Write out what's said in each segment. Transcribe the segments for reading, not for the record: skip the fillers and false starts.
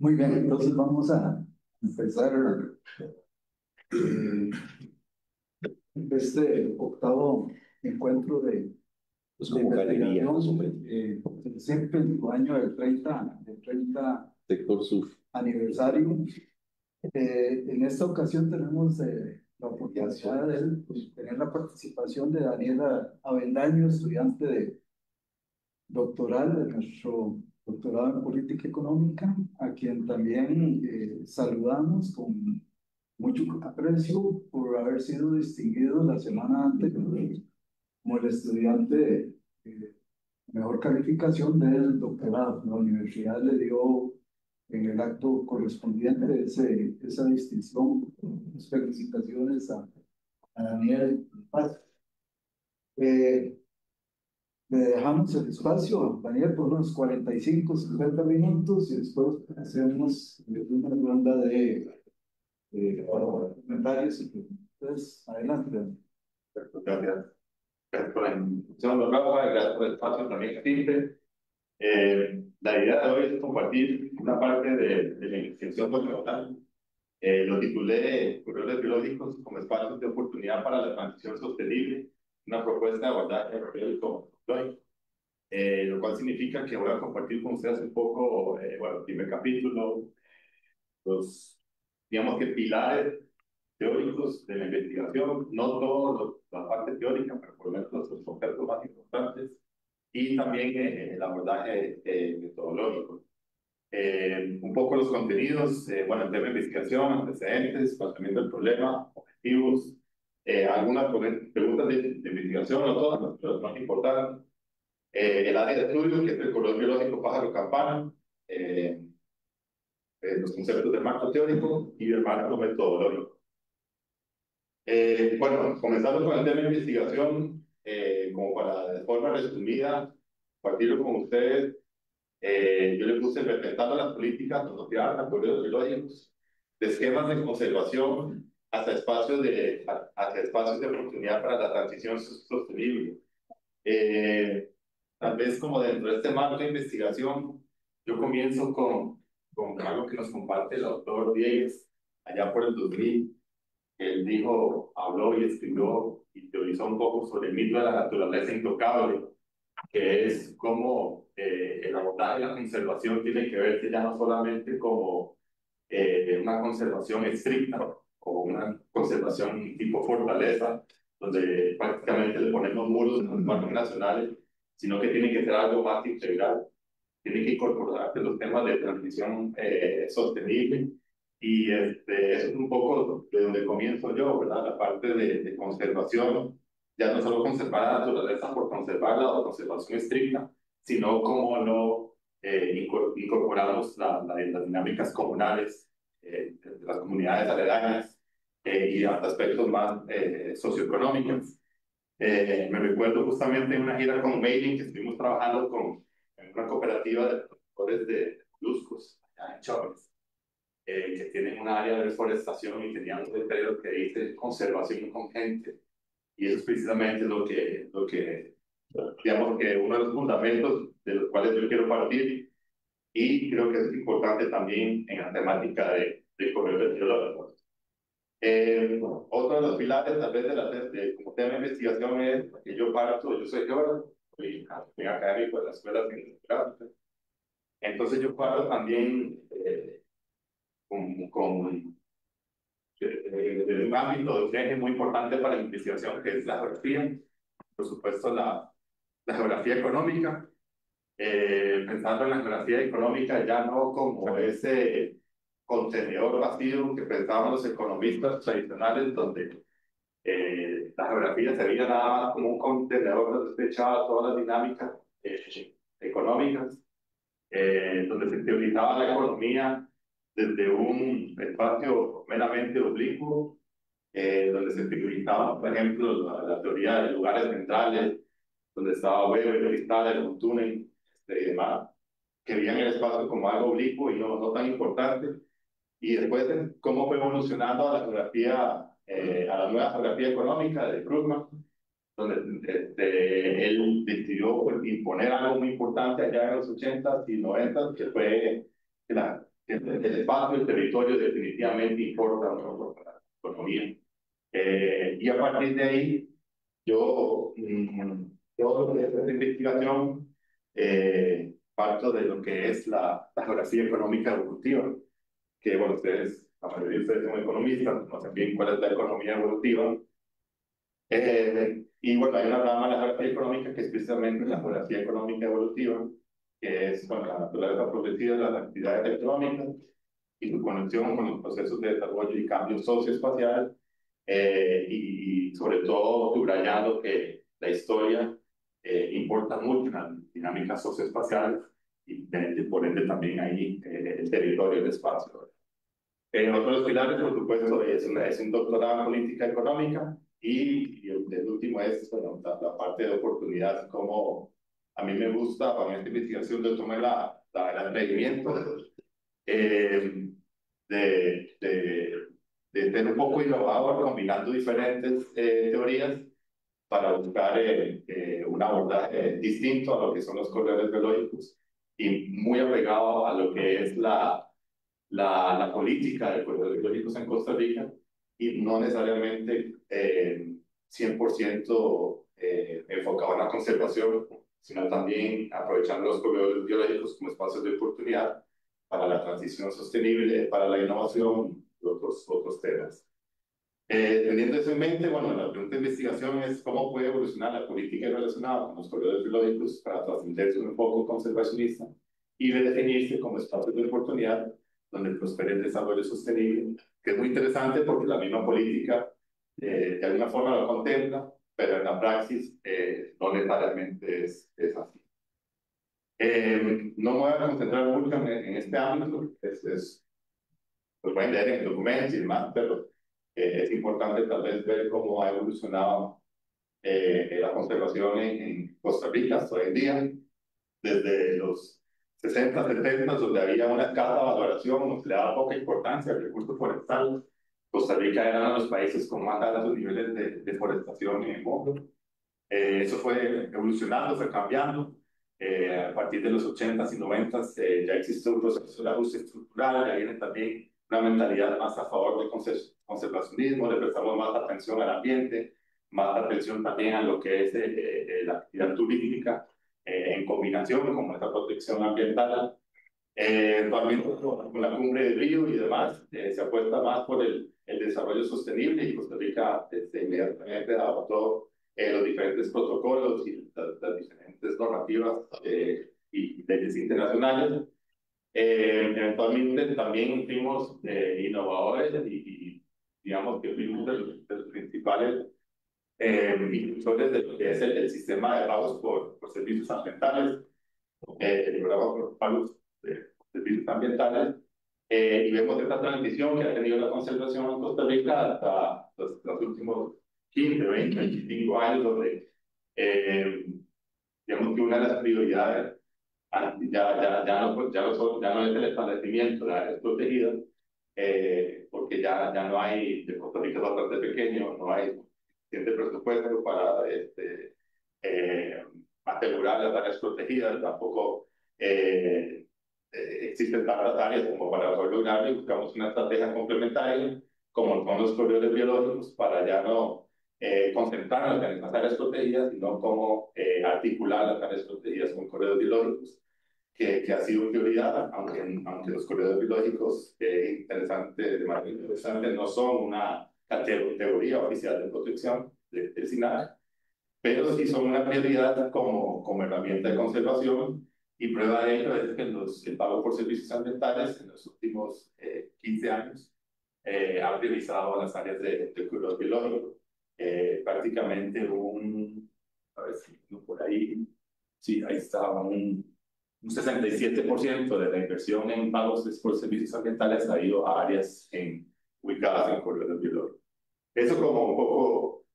Muy bien, entonces vamos a empezar eh, este octavo encuentro Es de como galería, más o menos. investigación, siempre en el año del 30 Sector sur. aniversario. En esta ocasión tenemos la oportunidad de tener la participación de Daniela Avendaño, estudiante de doctoral de nuestro doctorado en política económica, a quien también saludamos con mucho aprecio por haber sido distinguido la semana anterior como el estudiante de mejor calificación del doctorado. La universidad le dio en el acto correspondiente esa distinción. Muchas felicitaciones a Daniel Paz. Eh, Le dejamos el espacio, Daniel, por unos 45, 50 minutos y después hacemos una ronda de comentarios. Entonces, adelante. Perfecto, gracias. Gracias por la invitación, don Rafa, y gracias por el espacio también que existe. La idea de hoy es compartir una parte de la investigación doctoral. Lo titulé Corredores Biológicos como espacios de oportunidad para la transición sostenible, una propuesta de abordaje biológico, lo cual significa que voy a compartir con ustedes un poco, bueno, el primer capítulo, los, digamos que pilares teóricos de la investigación, no toda la parte teórica, pero por lo menos los conceptos más importantes, y también el abordaje metodológico. Un poco los contenidos, bueno, el tema de investigación, antecedentes, planteamiento del problema, objetivos, algunas preguntas de investigación, no todas, pero las más importantes. El área de estudio, que es el corredor biológico pájaro-campana, los conceptos del marco teórico y del marco metodológico. Bueno, comenzando con el tema de investigación, como para de forma resumida, compartirlo con ustedes, yo le puse representando las políticas asociadas a corredores biológicos, de esquemas de conservación hacia espacios de oportunidad para la transición sostenible. Tal vez como dentro de este marco de investigación, yo comienzo con algo que nos comparte el autor Diegues allá por el 2000. Él dijo, habló y escribió y teorizó un poco sobre el mito de la naturaleza intocable, que es cómo el abordaje de la conservación tiene que verse ya no solamente como una conservación estricta o una conservación tipo fortaleza, donde prácticamente le ponemos muros en los parques nacionales, sino que tiene que ser algo más integral, tiene que incorporarse los temas de transición sostenible. Y eso es un poco de donde comienzo yo, ¿verdad? La parte de conservación, ya no solo conservar la naturaleza por conservarla o conservación estricta, sino cómo no incorporamos las dinámicas comunales de las comunidades aledañas y hasta aspectos más socioeconómicos. Me recuerdo justamente en una gira con Mailing que estuvimos trabajando en una cooperativa de productores de moluscos allá en Chávez, que tienen un área de reforestación y tenían un letrero que dice conservación con gente. Y eso es precisamente lo que digamos que uno de los fundamentos de los cuales yo quiero partir, y creo que es importante también en la temática de corredores biológicos. Otro de los pilares, tal vez, como tema de investigación es que yo soy geógrafo, soy académico de la Escuela de Ciencias Geográficas. Entonces, yo parto también con de un ámbito de un eje muy importante para la investigación, que es la geografía, por supuesto, la geografía económica. Pensando en la geografía económica ya no como ese contenedor vacío que pensaban los economistas tradicionales, donde la geografía se veía nada más como un contenedor donde se echaba todas las dinámicas económicas, donde se teorizaba la economía desde un espacio meramente oblicuo, donde se teorizaba, por ejemplo, la teoría de lugares centrales, donde estaba Weber, Aristotle, un túnel y demás, que veían el espacio como algo oblicuo y no tan importante. Y después, cómo fue evolucionando a la geografía, a la nueva geografía económica de Krugman, donde él decidió pues, imponer algo muy importante allá en los 80s y 90s, que fue el espacio, el territorio definitivamente importa mucho para la economía. Y a partir de ahí, yo, todo lo que es esta investigación, parto de lo que es la geografía económica evolutiva, que bueno, ustedes, la mayoría de ustedes son economistas, conocen bien cuál es la economía evolutiva. Y bueno, hay una rama de la geografía económica que es precisamente la geografía económica evolutiva, que es con la naturaleza progresiva de las actividades económicas y su conexión con los procesos de desarrollo y cambio socioespacial, y sobre todo subrayando que la historia importa mucho en las dinámicas socioespaciales y por ende también ahí el territorio, el espacio. Otro de los pilares, por supuesto, es un doctorado en política económica y el último es bueno, la parte de oportunidad, como a mí me gusta, para esta investigación, de tomar el atrevimiento eh, de ser un poco innovador, combinando diferentes teorías para buscar un abordaje distinto a lo que son los corredores biológicos y muy apegado a lo que es la política de corredores biológicos en Costa Rica y no necesariamente 100% enfocado en la conservación, sino también aprovechando los corredores biológicos como espacios de oportunidad para la transición sostenible, para la innovación y otros temas. Teniendo eso en mente, bueno, la pregunta de investigación es cómo puede evolucionar la política relacionada con los corredores biológicos para trascender un enfoque conservacionista y redefinirse como espacios de oportunidad donde prospere el desarrollo sostenible, que es muy interesante porque la misma política de alguna forma lo contempla, pero en la praxis no necesariamente es así. No me voy a concentrar mucho en este ámbito, lo pueden leer en el documento y demás, pero es importante tal vez ver cómo ha evolucionado la conservación en Costa Rica hasta hoy en día, desde los 60, 70, donde había una escasa valoración, se le daba poca importancia al recurso forestal. Costa Rica era uno de los países con más altos niveles de deforestación en el mundo. Eso fue evolucionando, fue cambiando. A partir de los 80s y 90s ya existe un proceso de ajuste estructural, ya viene también una mentalidad más a favor del conservacionismo, le prestamos más atención al ambiente, más atención también a lo que es la actividad turística en combinación con esta protección ambiental. También con la cumbre de Río y demás, se apuesta más por el desarrollo sostenible y Costa Rica inmediatamente adoptó los diferentes protocolos y las diferentes normativas y leyes internacionales. Eventualmente también fuimos innovadores y digamos que fuimos de los principales impulsores de lo que es el sistema de pagos por servicios ambientales, el programa por pagos de servicios ambientales, y vemos esta transición que ha tenido la conservación en Costa Rica hasta los últimos 15, 20, 25 años, donde digamos que una de las prioridades ya no es el establecimiento de áreas protegidas, porque ya no hay, de Costa Rica es bastante pequeño, no hay suficiente presupuesto para asegurar las áreas protegidas, tampoco existen tantas áreas como para poder lograrlo y buscamos una estrategia complementaria, como son los corredores biológicos, para ya no concentrarnos en las áreas protegidas, sino cómo articular las áreas protegidas con corredores biológicos, que ha sido prioridad, aunque los corredores biológicos, de manera interesante, no son una categoría oficial de protección del SINAC, pero sí son una prioridad como herramienta de conservación, y prueba de ello es que el pago por servicios ambientales en los últimos 15 años ha priorizado las áreas de cuidado biológico. Prácticamente a ver si por ahí, sí, ahí está, un 67% de la inversión en pagos por servicios ambientales ha ido a áreas ubicadas en corredores biológicos. Eso como un poco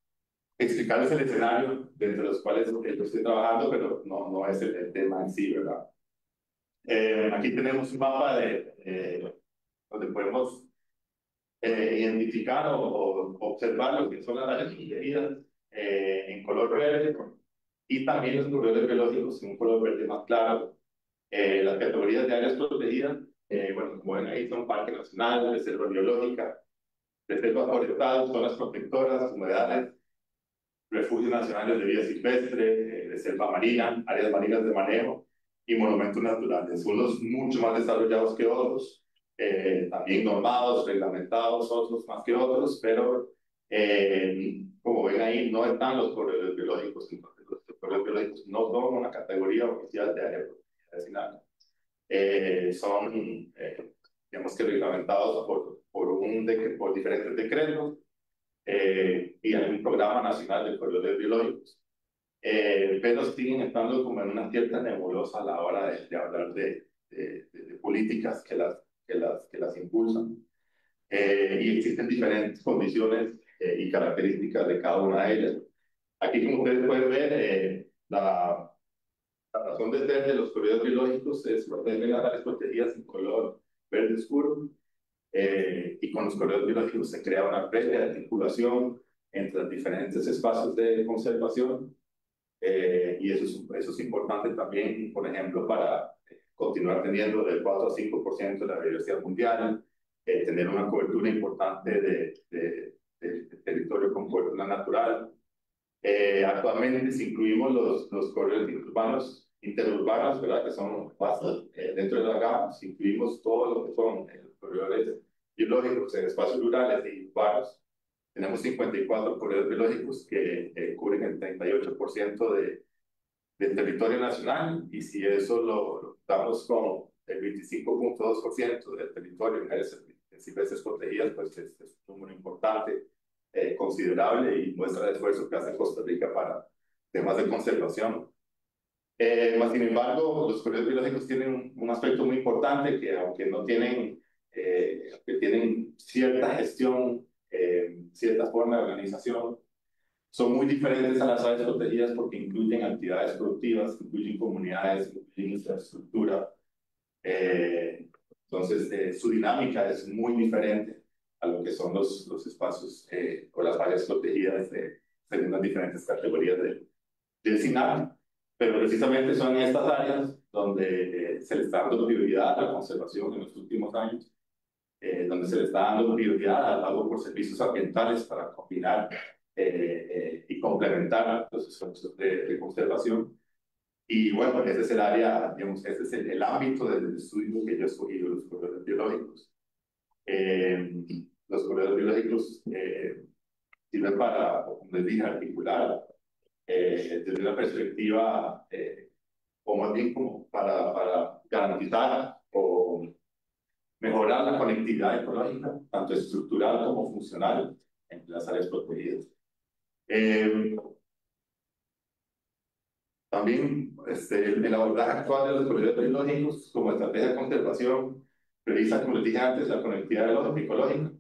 explicarles el escenario dentro de los cuales yo estoy trabajando, pero no es el tema en sí, ¿verdad? Aquí tenemos un mapa donde podemos identificar o observar lo que son las áreas protegidas en color verde, y también los corredores biológicos en un color verde más claro. Las categorías de áreas protegidas Bueno, como ven ahí, son parque nacional, reserva biológica, reservas forestales, zonas protectoras, humedales, refugios nacionales de vida silvestre, reserva marina, áreas marinas de manejo y monumentos naturales. Unos mucho más desarrollados que otros, también normados, reglamentados, otros más que otros, pero como ven ahí, no están los corredores biológicos. Entonces, los corredores biológicos no son una categoría oficial de área vecinal. Son, digamos que reglamentados por diferentes decretos y hay un programa nacional de corredores biológicos, pero siguen estando como en una cierta nebulosa a la hora de hablar de políticas que las impulsan. Y existen diferentes condiciones y características de cada una de ellas. Aquí, como ustedes pueden ver, la razón de ser de los corredores biológicos es proteger las áreas protegidas en color verde oscuro, y con los corredores biológicos se crea una red de articulación entre los diferentes espacios de conservación, y eso es importante también, por ejemplo, para continuar teniendo del 4 a 5% de la biodiversidad mundial, tener una cobertura importante de territorio con cobertura natural. Actualmente, si incluimos los corredores interurbanos, ¿verdad? Que son vastos dentro de la gama, si incluimos todo lo que son los corredores biológicos en espacios rurales y urbanos, tenemos 54 corredores biológicos que cubren el 38% del territorio nacional, y si eso lo damos con el 25.2% del territorio en áreas silvestres protegidas, pues es un número importante, considerable, y muestra el esfuerzo que hace Costa Rica para temas de conservación. Más sin embargo, los corredores biológicos tienen un aspecto muy importante que, aunque no tienen, que tienen cierta gestión, cierta forma de organización, son muy diferentes a las áreas protegidas porque incluyen actividades productivas, incluyen comunidades, incluyen infraestructura. Entonces, su dinámica es muy diferente a lo que son los espacios o las áreas protegidas según las diferentes categorías del SINAP. Pero precisamente son estas áreas donde se le está dando prioridad a la conservación en los últimos años, donde se le está dando prioridad al pago por servicios ambientales para combinar y complementar los esfuerzos de conservación. Y bueno, ese es el área, digamos, ese es el ámbito del estudio que yo he escogido, los corredores biológicos. Los corredores biológicos sirven para, como les dije, articular desde una perspectiva, o más bien como para garantizar o mejorar la conectividad ecológica, tanto estructural como funcional, entre las áreas protegidas. También el abordaje actual de los corredores biológicos como estrategia de conservación prioriza, como les dije antes, la conectividad ecológica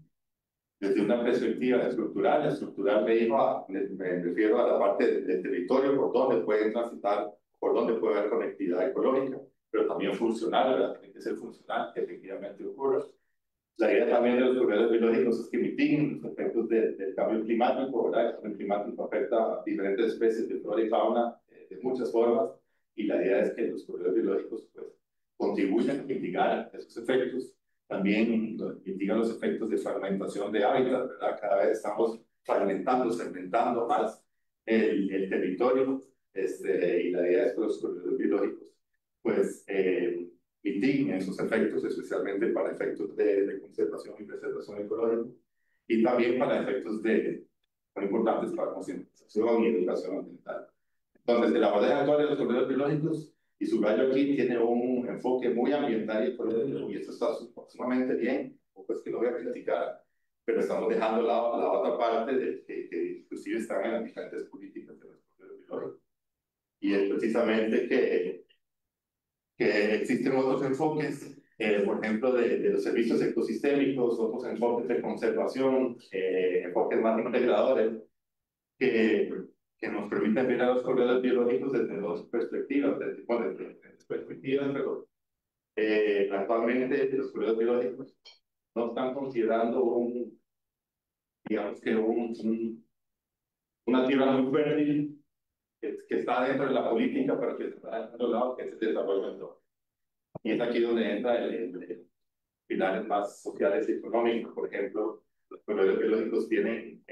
desde una perspectiva estructural me refiero a la parte del territorio por donde pueden transitar, por donde puede haber conectividad ecológica, pero también funcional, ¿verdad? Tiene que ser funcional, que efectivamente ocurra. La idea también de los corredores biológicos es que mitiguen los efectos del cambio climático, ¿verdad? El cambio climático afecta a diferentes especies de flora y fauna de muchas formas, y la idea es que los corredores biológicos pues, contribuyan a mitigar esos efectos. También mitigan los efectos de fragmentación de hábitat, ¿verdad? Cada vez estamos fragmentando, segmentando más el territorio, y la idea es que los corredores biológicos pues mitiguen esos efectos, especialmente para efectos de conservación y preservación ecológica, y también para efectos muy importantes para concientización y educación ambiental. Entonces, el abordaje actual de los corredores biológicos, y subrayo aquí, tiene un enfoque muy ambiental y ecológico, y esto está sumamente bien, pues que lo voy a criticar, pero estamos dejando la otra parte que inclusive están en las diferentes políticas de los corredores biológicos, y es precisamente que existen otros enfoques, por ejemplo, de los servicios ecosistémicos, otros enfoques de conservación, enfoques más integradores, que nos permiten ver a los corredores biológicos desde dos perspectivas, desde perspectivas, pero actualmente los corredores biológicos no están considerando digamos que una tierra muy fértil que está dentro de la política, pero que está en otro lado, que es el desarrollo del entorno. Y es aquí donde entra pilares más sociales y económicos. Por ejemplo, los corredores biológicos tienen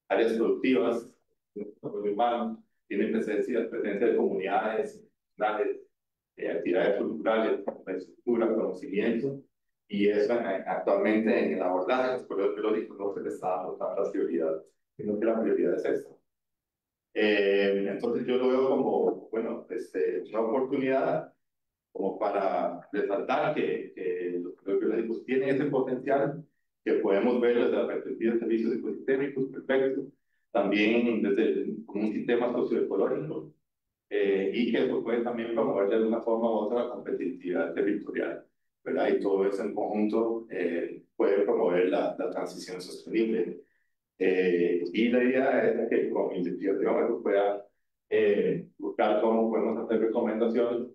áreas productivas, urbanos, tienen presencia de comunidades, nacionales, actividades culturales, infraestructura, conocimiento, y eso actualmente en el abordaje de los corredores biológicos no se le está dando tanta prioridad, sino que la prioridad es esta. Entonces yo lo veo como, bueno, una oportunidad como para resaltar que los corredores biológicos tienen ese potencial, que podemos ver desde la perspectiva de servicios ecosistémicos, perfecto, también desde como un sistema socioecológico, y que eso puede también promover de alguna forma u otra la competitividad territorial, ¿verdad? Y todo eso en conjunto puede promover la transición sostenible. Y la idea es que con investigación eso pueda buscar cómo podemos hacer recomendaciones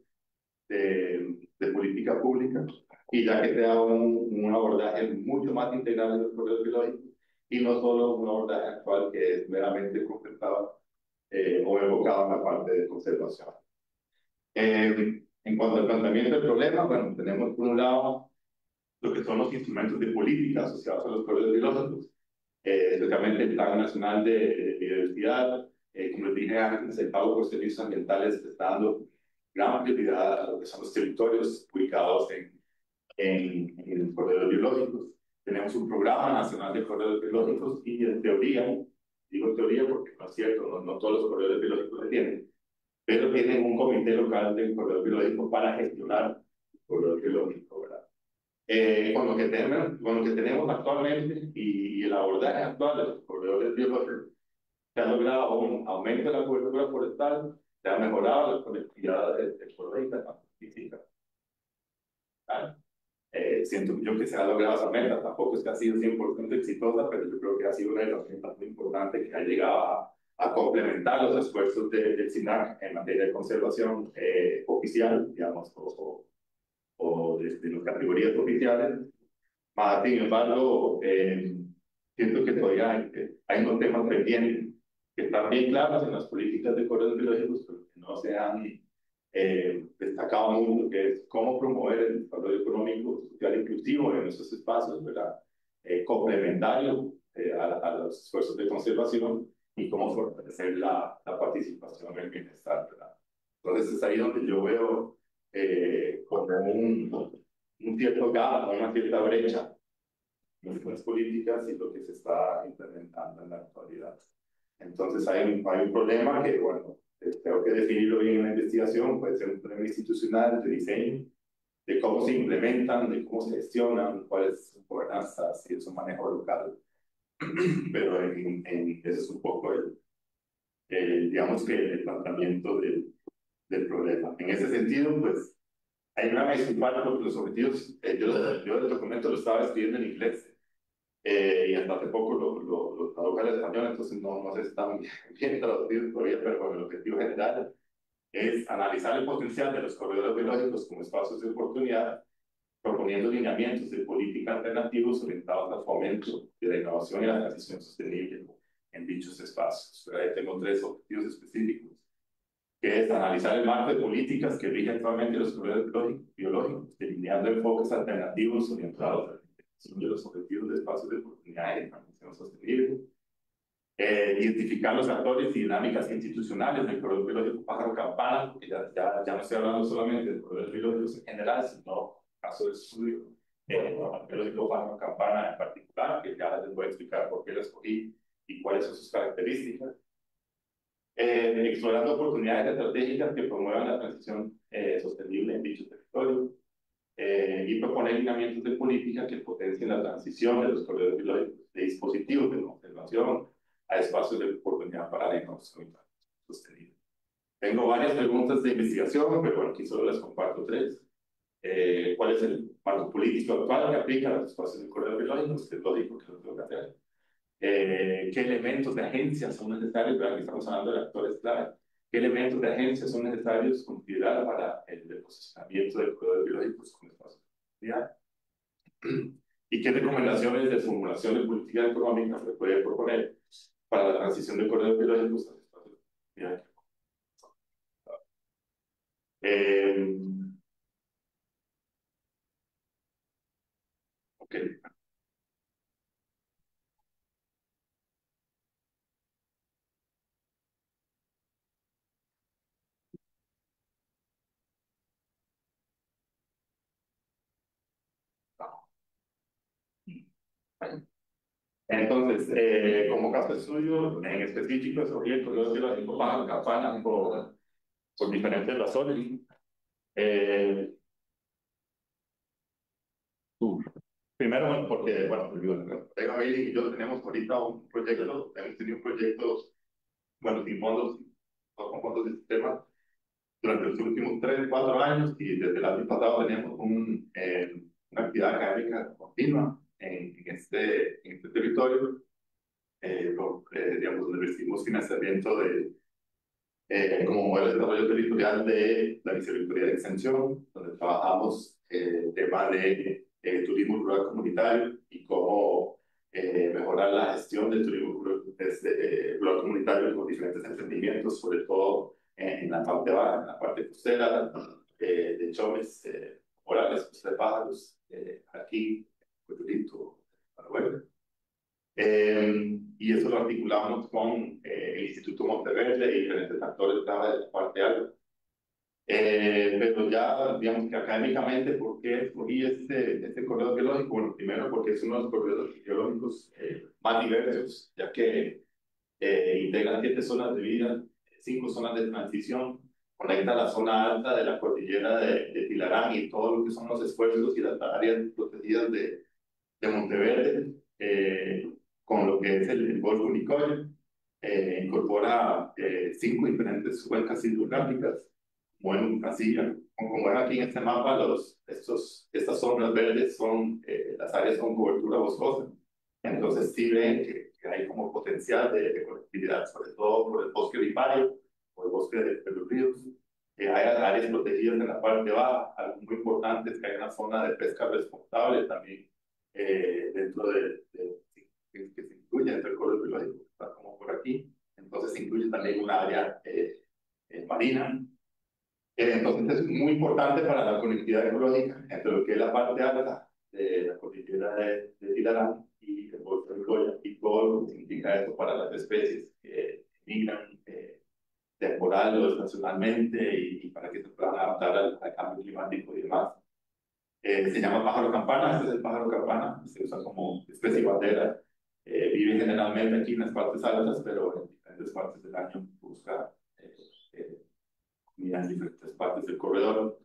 de política pública, y ya que sea un abordaje mucho más integral de los corredores biológicos y no solo un abordaje actual que es meramente concentrado o enfocado en la parte de conservación. En cuanto al planteamiento del problema, bueno, tenemos por un lado lo que son los instrumentos de política asociados a los corredores biológicos, especialmente el Plan Nacional de Biodiversidad. Como les dije antes, el pago por servicios ambientales está dando gran prioridad a lo que son los territorios ubicados en corredores biológicos. Tenemos un programa nacional de corredores biológicos y en teoría, digo teoría porque no es cierto, no todos los corredores biológicos lo tienen, pero tienen un comité local del corredor biológico para gestionar el corredor biológico, ¿verdad? Con lo que tenemos actualmente y el abordaje actual de los corredores biológicos, se ha logrado un aumento de la cobertura forestal, se ha mejorado la conectividad ecológica, tanto física. Siento yo que se ha logrado esa meta, tampoco es que ha sido 100% exitosa, pero yo creo que ha sido una herramienta muy importante que ha llegado a complementar los esfuerzos del SINAC en materia de conservación oficial, digamos, o de las categorías oficiales. Sin embargo, siento que todavía hay unos temas pendientes que están bien claros en las políticas de corredores biológicos, pero que no se han destacado mucho, que es cómo promover el desarrollo económico, social inclusivo en esos espacios, ¿verdad? Complementario a los esfuerzos de conservación, y cómo fortalecer la participación en el bienestar, ¿verdad? Entonces es ahí donde yo veo como un cierto gap, una cierta brecha en las políticas y lo que se está implementando en la actualidad. Entonces hay un problema que, bueno, tengo que definirlo bien en la investigación, puede ser un problema institucional de diseño, de cómo se implementan, de cómo se gestionan, cuál es su gobernanza, si es un manejo local. Pero ese es un poco digamos que el planteamiento del problema. En ese sentido, pues, hay una mezcla principal porque los objetivos, yo el documento lo estaba escribiendo en inglés, y hasta hace poco lo traduje al español, entonces no sé si está bien traducido todavía, pero bueno, el objetivo general es analizar el potencial de los corredores biológicos como espacios de oportunidad, proponiendo lineamientos de política alternativos orientados al fomento de la innovación y la transición sostenible en dichos espacios. Pero ahí tengo 3 objetivos específicos, que es analizar el marco de políticas que rige actualmente los corredores biológicos, delineando enfoques alternativos orientados a la identificación de los objetivos de espacios de oportunidad y de transición sostenible. Identificar los actores y dinámicas institucionales del corredor biológico pájaro campana, porque ya no estoy hablando solamente de corredores biológicos en general, sino caso de estudio del biológico pájaro campana en particular, que ya les voy a explicar por qué lo escogí y cuáles son sus características. Explorando oportunidades estratégicas que promuevan la transición sostenible en dicho territorio, y proponer lineamientos de política que potencien la transición de los corredores biológicos de dispositivos de conservación a espacios de oportunidad para la innovación sostenible. Tengo varias preguntas de investigación, pero bueno, aquí solo les comparto 3. ¿Cuál es el marco político actual que aplica a los espacios de corredores biológicos? Es lógico que lo tengo que hacer. ¿Qué elementos de agencia son necesarios? Para que estamos hablando de actores clave. ¿Qué elementos de agencia son necesarios considerar para el posicionamiento del corredor biológico como espacio de oportunidad? ¿Y qué recomendaciones de formulación de política económica se puede proponer para la transición de corredores biológicos a espacios de oportunidad? Entonces, como caso de estudio, en específico, escogí el corredor biológico Baja Campana por diferentes razones. Primero, bueno, porque, bueno, el colega Bailey y yo tenemos ahorita un proyecto, hemos tenido un proyecto, bueno, sin fondos, no con fondos de sistema, durante los últimos 3, 4 años, y desde el año pasado tenemos una actividad académica continua en este territorio, digamos, donde recibimos financiamiento como modelo de desarrollo territorial de la Vicerrectoría de Extensión, donde trabajamos el tema de turismo rural comunitario y cómo mejorar la gestión del turismo rural comunitario con diferentes emprendimientos, sobre todo en la parte baja, en la parte costera, de Chomes, Morales, Costa de Pájaros, aquí, Puerto Rico, Paraguay. Y eso lo articulamos con el Instituto Monteverde y diferentes actores de la parte alta. Pero ya, digamos que académicamente, ¿por qué escogí este corredor biológico? Bueno, primero porque es uno de los corredores biológicos más diversos, ya que integra 7 zonas de vida, 5 zonas de transición, conecta la zona alta de la cordillera de Tilarán y todo lo que son los esfuerzos y las áreas protegidas de Monteverde, con lo que es el Golfo Nicoya. Incorpora 5 diferentes cuencas hidrográficas, bueno, así como ven aquí en este mapa, estas zonas verdes son, las áreas con cobertura boscosa, entonces sí ven que hay como potencial de conectividad, sobre todo por el bosque vipario o el bosque de los ríos. Hay áreas protegidas en la parte baja, algo muy importante es que hay una zona de pesca responsable también dentro que se incluye dentro del corredor biológico, está como por aquí, entonces se incluye también un área marina. Entonces es muy importante para la conectividad ecológica entre lo que es la parte alta de la cordillera de Tilarán y el Golfo de Goya y todo lo que significa esto para las especies que migran temporal o estacionalmente y para que se puedan adaptar al cambio climático y demás. Se llama pájaro campana, este es el pájaro campana, se usa como especie bandera. Vive generalmente aquí en las partes altas, pero en diferentes partes del año busca en diferentes partes del corredor.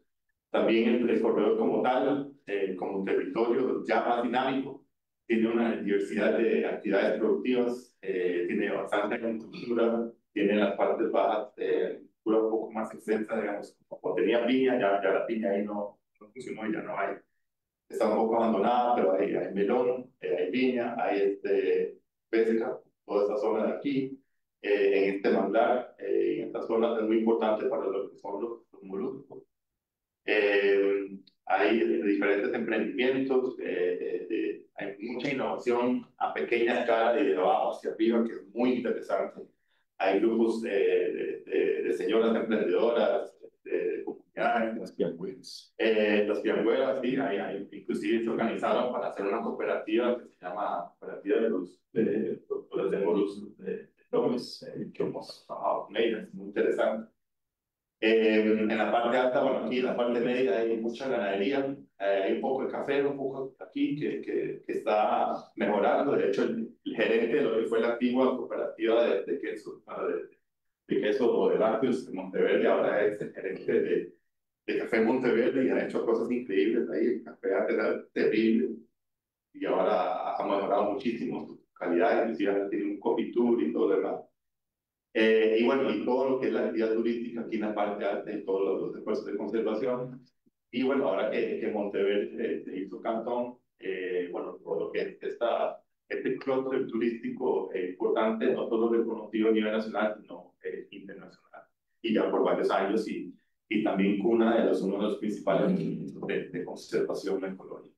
También el corredor como tal, como territorio ya más dinámico, tiene una diversidad de actividades productivas, tiene bastante agricultura, tiene las partes bajas un poco más extensa, digamos, como tenía piña, ya la piña ahí no funcionó, ya no hay, está un poco abandonada, pero hay melón, hay viña, hay pesca, toda esta zona de aquí, en este manglar, en esta zona es muy importante para lo que son los moluscos. Hay diferentes emprendimientos, hay mucha innovación a pequeña escala y de abajo hacia arriba que es muy interesante. Hay grupos de señoras emprendedoras, de comunidades. Las piangüeras. Las piangüeras, sí, inclusive se organizaron para hacer una cooperativa que se llama Cooperativa de los Moluscos de López, que hemos trabajado con ellas, muy interesante. En la parte alta, bueno, aquí en la parte media hay mucha ganadería, hay un poco de café, un poco aquí que está mejorando. De hecho, el gerente de lo que fue la antigua cooperativa de queso, de queso o de lácteos de Monteverde, ahora es el gerente de Café Monteverde y ha hecho cosas increíbles ahí. El café antes era terrible y ahora ha mejorado muchísimo su calidad, inclusive ahora tiene un coffee tour y todo lo demás. Y bueno, y todo lo que es la actividad turística aquí en la parte alta y todos los esfuerzos de conservación. Y bueno, ahora que Monteverde se hizo cantón, bueno, todo lo que es este clúster turístico importante, no solo reconocido a nivel nacional, sino internacional. Y ya por varios años y también cuna de uno de los principales de conservación ecológica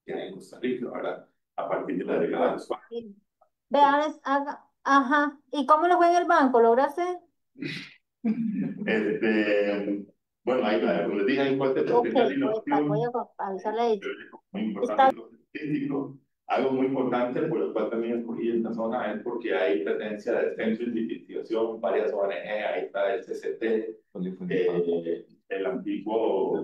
que hay en Costa Rica, ahora a partir de la década de los 40. Vean, ajá. ¿Y cómo lo fue en el banco? ¿Lograste? Bueno, ahí, como les dije, hay un fuerte Ok, potencial de voy innovación, a avisarle a ella. muy Está importante lo científico. Algo muy importante por el cual también escogí esta zona es porque hay presencia de centros de investigación, varias ONG, ahí está el CCT, el antiguo,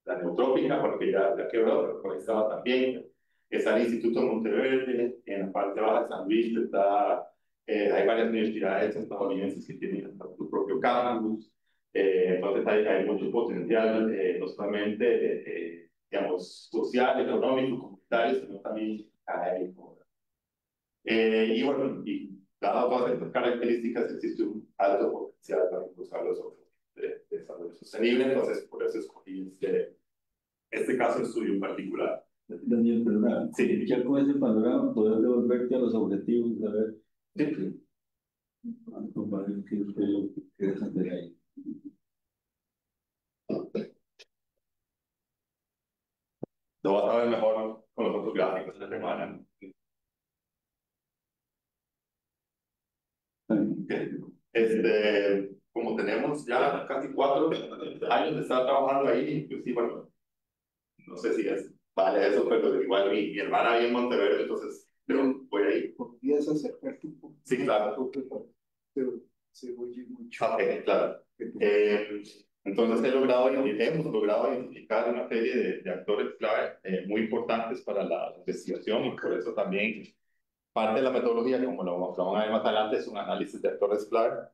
la Neutrópica, porque ya quebró, pero estaba también. está el Instituto Monteverde, en la parte baja de San Luis está, hay varias universidades estadounidenses que tienen su propio campus, entonces hay mucho potencial, no solamente, digamos, social, económico, comunitario, sino también académico. Y bueno, y dado todas estas características, existe un alto potencial para impulsar los objetivos de desarrollo sostenible, entonces por eso escogí este caso de estudio en particular. Daniel, perdona. Sí. Ya con ese panorama, poder devolverte a los objetivos, a ver. Sí. Compadre, ¿qué es lo que quieres hacer ahí? Lo vas a ver mejor con los otros gráficos de la semana. Como tenemos ya casi 4 años de estar trabajando ahí, pues sí, bueno, no sé si vale eso, pero igual mi hermana vive en Monteverde, entonces pero voy a ir. ¿Podrías acercarte un poco? Sí, claro. Se oye mucho. Ok, claro. Entonces hemos logrado identificar una serie de actores clave muy importantes para la investigación y por eso también parte de la metodología, como lo van a ver más adelante, es un análisis de actores clave.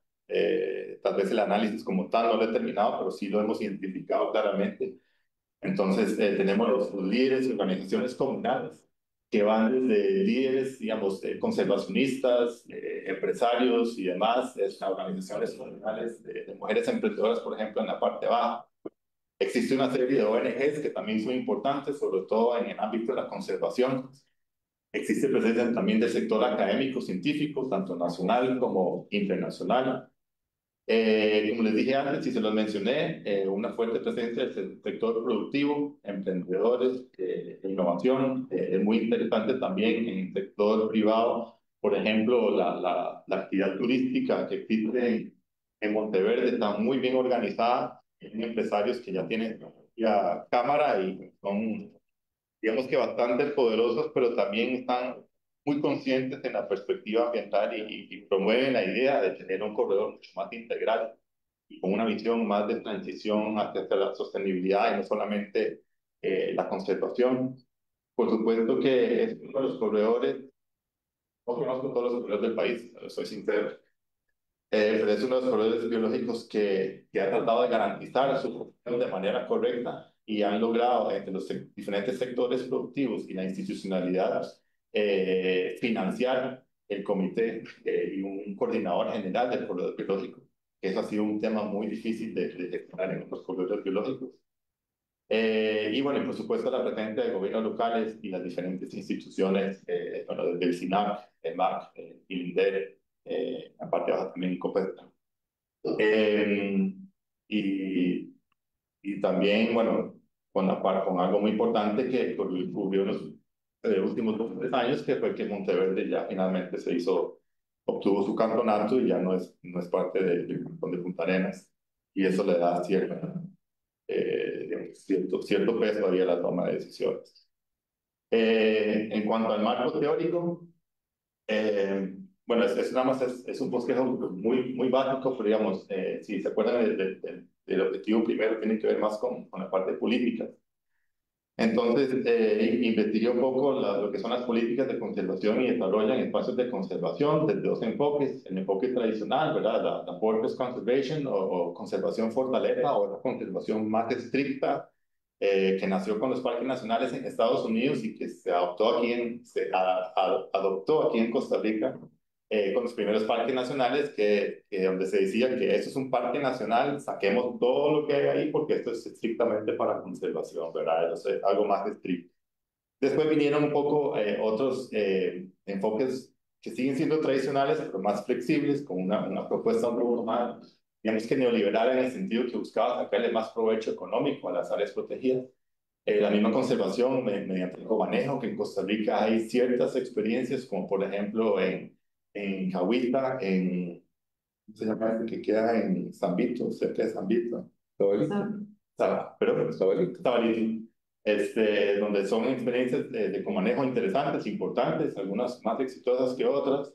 Tal vez el análisis como tal no lo he terminado, pero sí lo hemos identificado claramente. Entonces, tenemos los líderes y organizaciones comunales que van desde líderes, digamos, conservacionistas, empresarios y demás, organizaciones comunales de mujeres emprendedoras, por ejemplo, en la parte baja. Existe una serie de ONGs que también son importantes, sobre todo en el ámbito de la conservación. Existe presencia también del sector académico, científico, tanto nacional como internacional. Como les dije antes y se los mencioné, una fuerte presencia del sector productivo, emprendedores, innovación. Es muy interesante también en el sector privado, por ejemplo, la actividad turística que existe en Monteverde está muy bien organizada. Hay empresarios que ya tienen ya cámara y son, digamos que bastante poderosos, pero también están muy conscientes en la perspectiva ambiental y promueven la idea de tener un corredor mucho más integral y con una visión más de transición hacia la sostenibilidad y no solamente la conservación. Por supuesto que es uno de los corredores, no conozco todos los corredores del país, soy sincero, pero es uno de los corredores biológicos que ha tratado de garantizar su función de manera correcta y han logrado entre los diferentes sectores productivos y la institucionalidad financiar el comité y un coordinador general del corredor biológico, que eso ha sido un tema muy difícil de gestionar en otros corredores biológicos. Y bueno, y por supuesto la presencia de gobiernos locales y las diferentes instituciones, bueno, desde el SINAC, el MAC, y el INDER, la parte baja también ICOPETRA. Y, y también, bueno, con algo muy importante que ocurrió en los últimos 2 o 3 años, que fue que Monteverde ya finalmente obtuvo su campeonato y ya no es parte del cantón de Punta Arenas. Y eso le da digamos, cierto peso todavía a la toma de decisiones. En cuanto al marco teórico, bueno, nada más es un bosquejo muy básico, pero digamos, si se acuerdan del objetivo primero, tiene que ver más con la parte política. Entonces, investigué un poco lo que son las políticas de conservación y desarrollo en espacios de conservación desde 2 enfoques. El enfoque tradicional, ¿verdad? La Forest Conservation o conservación fortaleza o la conservación más estricta que nació con los parques nacionales en Estados Unidos y que se adoptó aquí en Costa Rica con los primeros parques nacionales, donde se decía que eso es un parque nacional, saquemos todo lo que hay ahí porque esto es estrictamente para conservación, ¿verdad? Eso es algo más estricto. Después vinieron un poco otros enfoques que siguen siendo tradicionales, pero más flexibles, con una propuesta un poco más, digamos que neoliberal en el sentido que buscaba sacarle más provecho económico a las áreas protegidas. La misma conservación mediante el comanejo, que en Costa Rica hay ciertas experiencias, como por ejemplo en Cahuita, ¿cómo se llama este que queda en San Vito, cerca de San Vito? Pero Sabalito. Donde son experiencias de comanejo interesantes, importantes, algunas más exitosas que otras.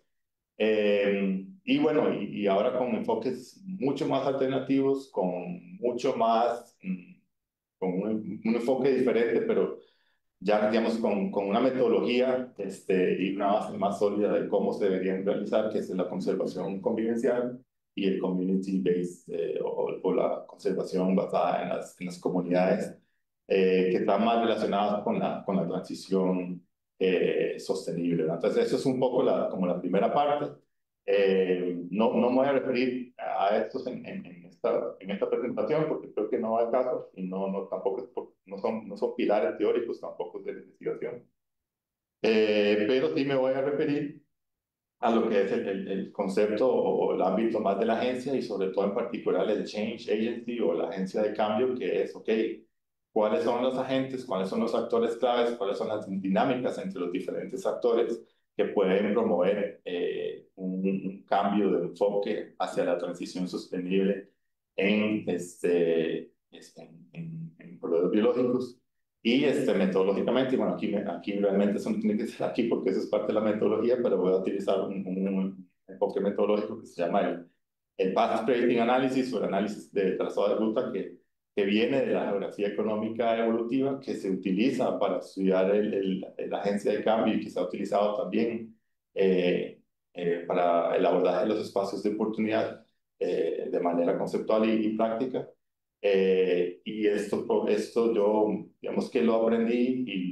Y bueno, y ahora con enfoques mucho más alternativos, con mucho más, con un enfoque diferente, pero ya digamos con una metodología y una base más sólida de cómo se deberían realizar, que es la conservación convivencial y el community-based o la conservación basada en las comunidades, que están más relacionadas con la transición sostenible, ¿verdad? Entonces, eso es un poco como la primera parte. No me voy a referir a estos en esta presentación porque creo que no va al caso y tampoco no son pilares teóricos tampoco de la investigación. Pero sí me voy a referir a lo que es el concepto o el ámbito más de la agencia y sobre todo en particular el Change Agency o la agencia de cambio, que es, ok, ¿cuáles son los agentes, cuáles son los actores claves, cuáles son las dinámicas entre los diferentes actores que pueden promover un cambio de enfoque hacia la transición sostenible en proveedores biológicos? Y metodológicamente, bueno, aquí realmente eso no tiene que ser aquí porque eso es parte de la metodología, pero voy a utilizar un enfoque metodológico que se llama el Path Tracing Analysis o el análisis de trazado de ruta que viene de la geografía económica evolutiva, que se utiliza para estudiar la agencia de cambio y que se ha utilizado también para el abordaje de los espacios de oportunidad de manera conceptual y práctica. Y esto yo, digamos que lo aprendí y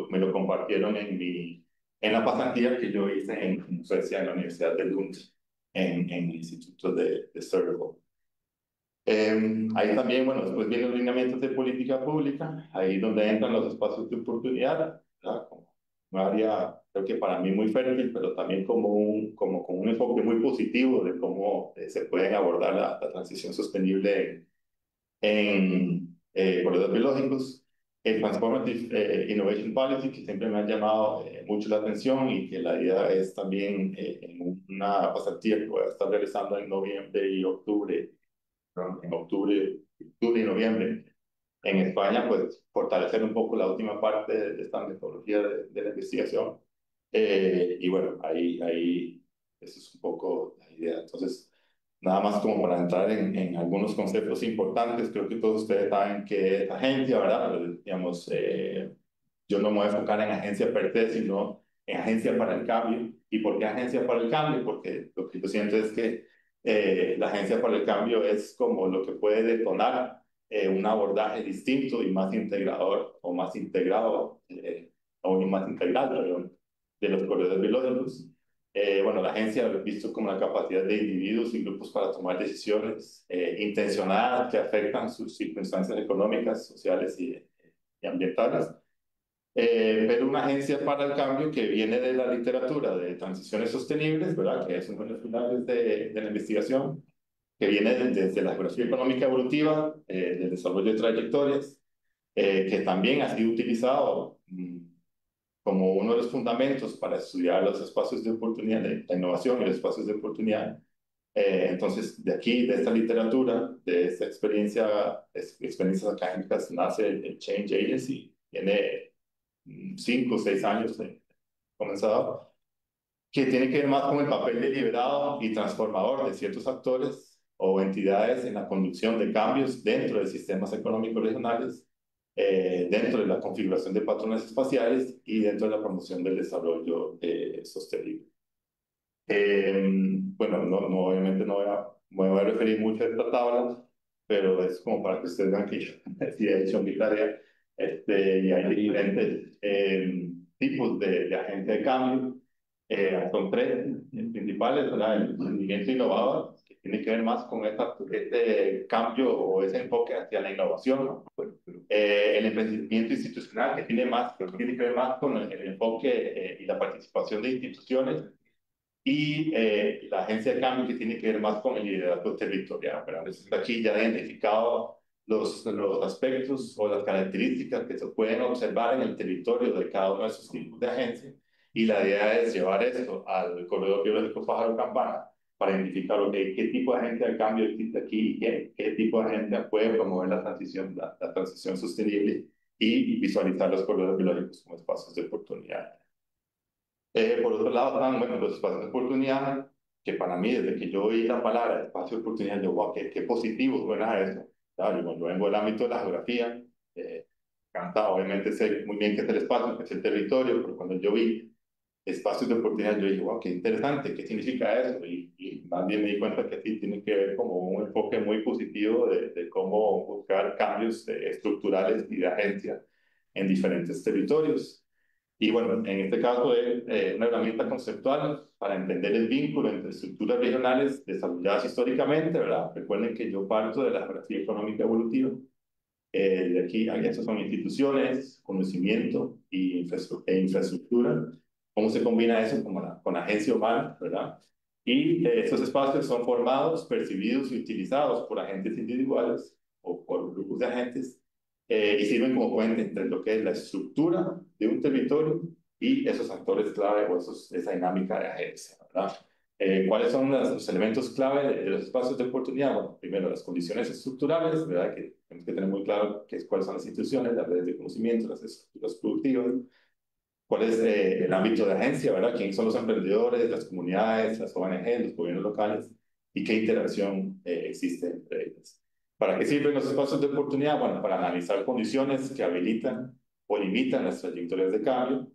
me lo compartieron en la pasantía que yo hice en Suecia, en la Universidad de Lund, en el Instituto de Sturgeon. Ahí también, bueno, después vienen los lineamientos de política pública, ahí donde entran los espacios de oportunidad, ¿verdad? Como un área, creo que para mí muy fértil, pero también como con un enfoque muy positivo de cómo se pueden abordar la transición sostenible en corredores biológicos, el Transformative Innovation Policy, que siempre me ha llamado mucho la atención y que la idea es también en una pasantía que voy a estar realizando en noviembre y octubre, perdón, en octubre y noviembre en España, pues fortalecer un poco la última parte de esta metodología de la investigación. Y bueno, eso es un poco la idea. Entonces, nada más como para entrar en algunos conceptos importantes, creo que todos ustedes saben que es agencia, ¿verdad? Pero, digamos, yo no me voy a enfocar en agencia per se, sino en agencia para el cambio. ¿Y por qué agencia para el cambio? Porque lo que yo siento es que la agencia para el cambio es como lo que puede detonar un abordaje distinto y más integrador o más integrado o más integral, perdón, de los corredores biológicos. Bueno, la agencia lo he visto como la capacidad de individuos y grupos para tomar decisiones intencionadas que afectan sus circunstancias económicas, sociales y ambientales. Pero una agencia para el cambio que viene de la literatura de transiciones sostenibles, ¿verdad? Que es uno de los pilares de la investigación, que viene desde la geografía económica evolutiva, del desarrollo de trayectorias, que también ha sido utilizado como uno de los fundamentos para estudiar los espacios de oportunidad, la innovación y los espacios de oportunidad. Entonces, de aquí, de esta literatura, de esta experiencias académicas, nace el Change Agency. Tiene 5 o 6 años comenzado, que tiene que ver más con el papel deliberado y transformador de ciertos actores o entidades en la conducción de cambios dentro de sistemas económicos regionales, dentro de la configuración de patrones espaciales y dentro de la promoción del desarrollo sostenible. Bueno, obviamente me voy a referir mucho a esta tabla, pero es como para que ustedes vean que yo sí he hecho mi tarea. Y hay diferentes tipos de agencia de cambio. Son tres principales, ¿verdad? El rendimiento innovador, que tiene que ver más con este cambio o ese enfoque hacia la innovación, ¿no? El emprendimiento institucional, que tiene que ver más con el enfoque y la participación de instituciones, y la agencia de cambio que tiene que ver más con el liderazgo territorial. ¿Verdad? Entonces, aquí ya he identificado los aspectos o las características que se pueden observar en el territorio de cada uno de esos tipos de agencias, y la idea es llevar esto al corredor biológico pájaro campana para identificar qué tipo de agencia de cambio existe aquí y qué tipo de agencia puede promover la transición sostenible y visualizar los corredores biológicos como espacios de oportunidad. Por otro lado, están bueno, los espacios de oportunidad, que para mí, desde que yo oí la palabra espacio de oportunidad, yo, wow, qué positivo suena eso. Claro, yo vengo del ámbito de la geografía, encanta, obviamente sé muy bien qué es el espacio, qué es el territorio, pero cuando yo vi espacios de oportunidad, yo dije, wow, qué interesante, ¿qué significa eso? Y más bien me di cuenta que sí tiene que ver como un enfoque muy positivo de cómo buscar cambios estructurales y de agencia en diferentes territorios. Y bueno, en este caso es una herramienta conceptual para entender el vínculo entre estructuras regionales desarrolladas históricamente, ¿verdad? Recuerden que yo parto de la geografía económica evolutiva. De aquí, estas son instituciones, conocimiento e infraestructura. ¿Cómo se combina eso con la agencia humana, verdad? Y estos espacios son formados, percibidos y utilizados por agentes individuales o por grupos de agentes y sirven como puente entre lo que es la estructura de un territorio y esos actores clave o esa dinámica de agencia, ¿verdad? ¿Cuáles son los elementos clave de los espacios de oportunidad? Bueno, primero, las condiciones estructurales, ¿verdad? Que tenemos que tener muy claro cuáles son las instituciones, las redes de conocimiento, las estructuras productivas, cuál es el ámbito de agencia, ¿verdad? ¿Quiénes son los emprendedores, las comunidades, las ONG, los gobiernos locales y qué interacción existe entre ellas? ¿Para qué sirven los espacios de oportunidad? Bueno, para analizar condiciones que habilitan o limitan las trayectorias de cambio,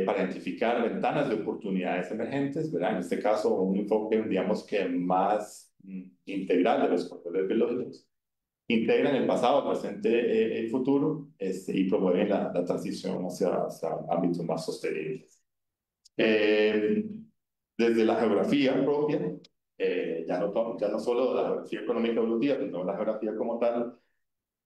para identificar ventanas de oportunidades emergentes, ¿verdad? En este caso, un enfoque, digamos que más integral de los corredores biológicos. Integran el pasado, el presente, el futuro, y promueven la transición hacia ámbitos más sostenibles. Eh, Desde la geografía propia, ya no solo la geografía económica evolutiva, sino la geografía como tal,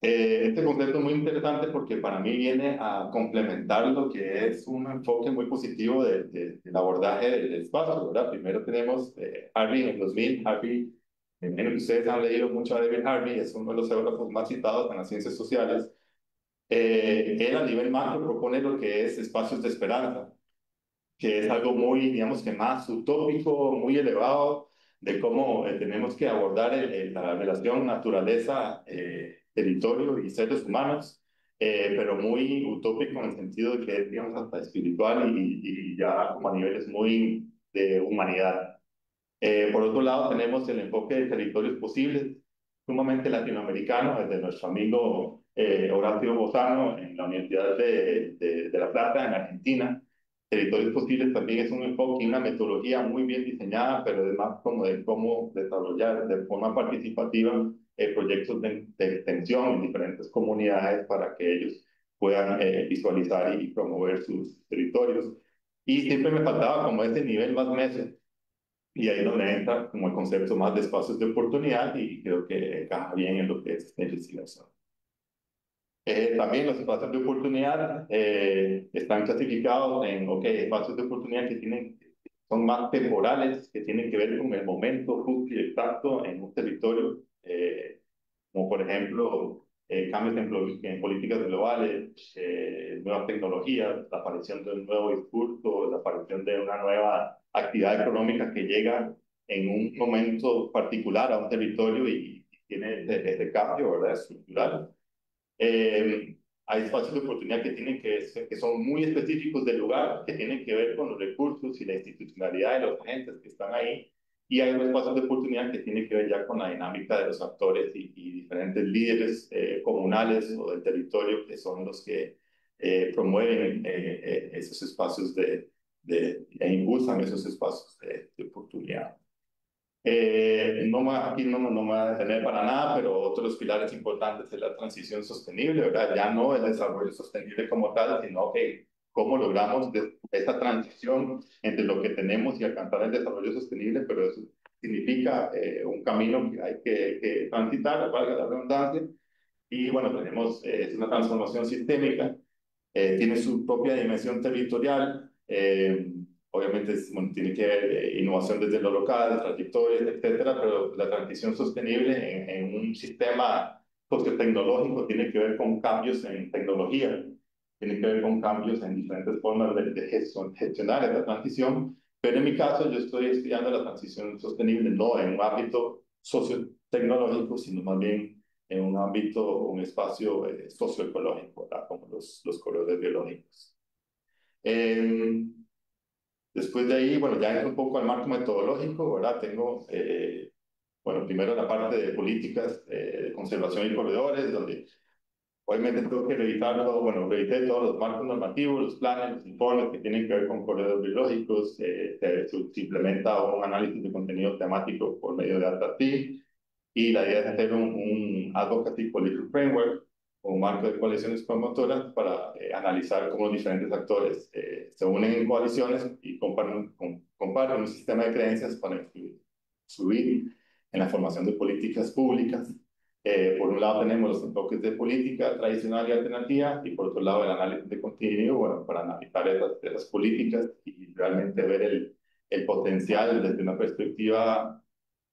este concepto es muy interesante porque para mí viene a complementar lo que es un enfoque muy positivo del abordaje del espacio, ¿verdad? Primero tenemos Harvey en el 2000. Harvey, menos que ustedes han leído mucho a David Harvey, es uno de los geógrafos más citados en las ciencias sociales. Él a nivel macro propone lo que es espacios de esperanza, que es algo muy, digamos que más utópico, muy elevado, de cómo tenemos que abordar la relación naturaleza-territorio y seres humanos, pero muy utópico en el sentido de que es, digamos, hasta espiritual y ya como a niveles muy de humanidad. Por otro lado, tenemos el enfoque de territorios posibles, sumamente latinoamericano, desde nuestro amigo Horacio Bozano en la Universidad de La Plata, en Argentina. Territorios posibles también es un enfoque y una metodología muy bien diseñada, pero además como de cómo desarrollar de forma participativa proyectos de extensión en diferentes comunidades para que ellos puedan visualizar y promover sus territorios. Y siempre me faltaba como ese nivel más meso y ahí es donde entra como el concepto más de espacios de oportunidad y creo que encaja bien en lo que es esta investigación. También los espacios de oportunidad están clasificados en, ok, espacios de oportunidad que son más temporales, que tienen que ver con el momento justo y exacto en un territorio, como por ejemplo cambios en políticas globales, nuevas tecnologías, la aparición de un nuevo discurso, la aparición de una nueva actividad económica que llega en un momento particular a un territorio y tiene ese cambio, ¿verdad?, estructural. Hay espacios de oportunidad que son muy específicos del lugar, que tienen que ver con los recursos y la institucionalidad de los agentes que están ahí. Y hay espacios de oportunidad que tienen que ver ya con la dinámica de los actores y diferentes líderes comunales o del territorio que son los que promueven esos espacios e impulsan esos espacios de oportunidad. Aquí no me voy a detener para nada, pero otro de los pilares importantes es la transición sostenible, ¿verdad? Ya no el desarrollo sostenible como tal, sino que cómo logramos esa transición entre lo que tenemos y alcanzar el desarrollo sostenible, pero eso significa un camino que hay que transitar, valga la redundancia, y bueno, tenemos es una transformación sistémica, tiene su propia dimensión territorial, obviamente bueno, tiene que haber innovación desde lo local, trayectorias, etcétera, pero la transición sostenible en un sistema sociotecnológico tiene que ver con cambios en tecnología, tiene que ver con cambios en diferentes formas de gestionar esa transición, pero en mi caso yo estoy estudiando la transición sostenible no en un ámbito sociotecnológico, sino más bien en un ámbito, un espacio socioecológico, ¿verdad? Como los corredores biológicos. Después de ahí, bueno, ya entro un poco al marco metodológico, ¿verdad? Tengo, bueno, primero la parte de políticas de conservación y corredores, donde Obviamente tengo que revisar todo, bueno, revisé todos los marcos normativos, los planes, los informes que tienen que ver con corredores biológicos, se implementa un análisis de contenido temático por medio de AltaTi, y la idea es hacer un Advocacy Policy Framework, o un marco de coaliciones promotoras para analizar cómo los diferentes actores se unen en coaliciones y comparten un sistema de creencias para influir en la formación de políticas públicas. Por un lado tenemos los enfoques de política tradicional y alternativa, y por otro lado el análisis de contenido, bueno, para analizar esas políticas y realmente ver el potencial desde una perspectiva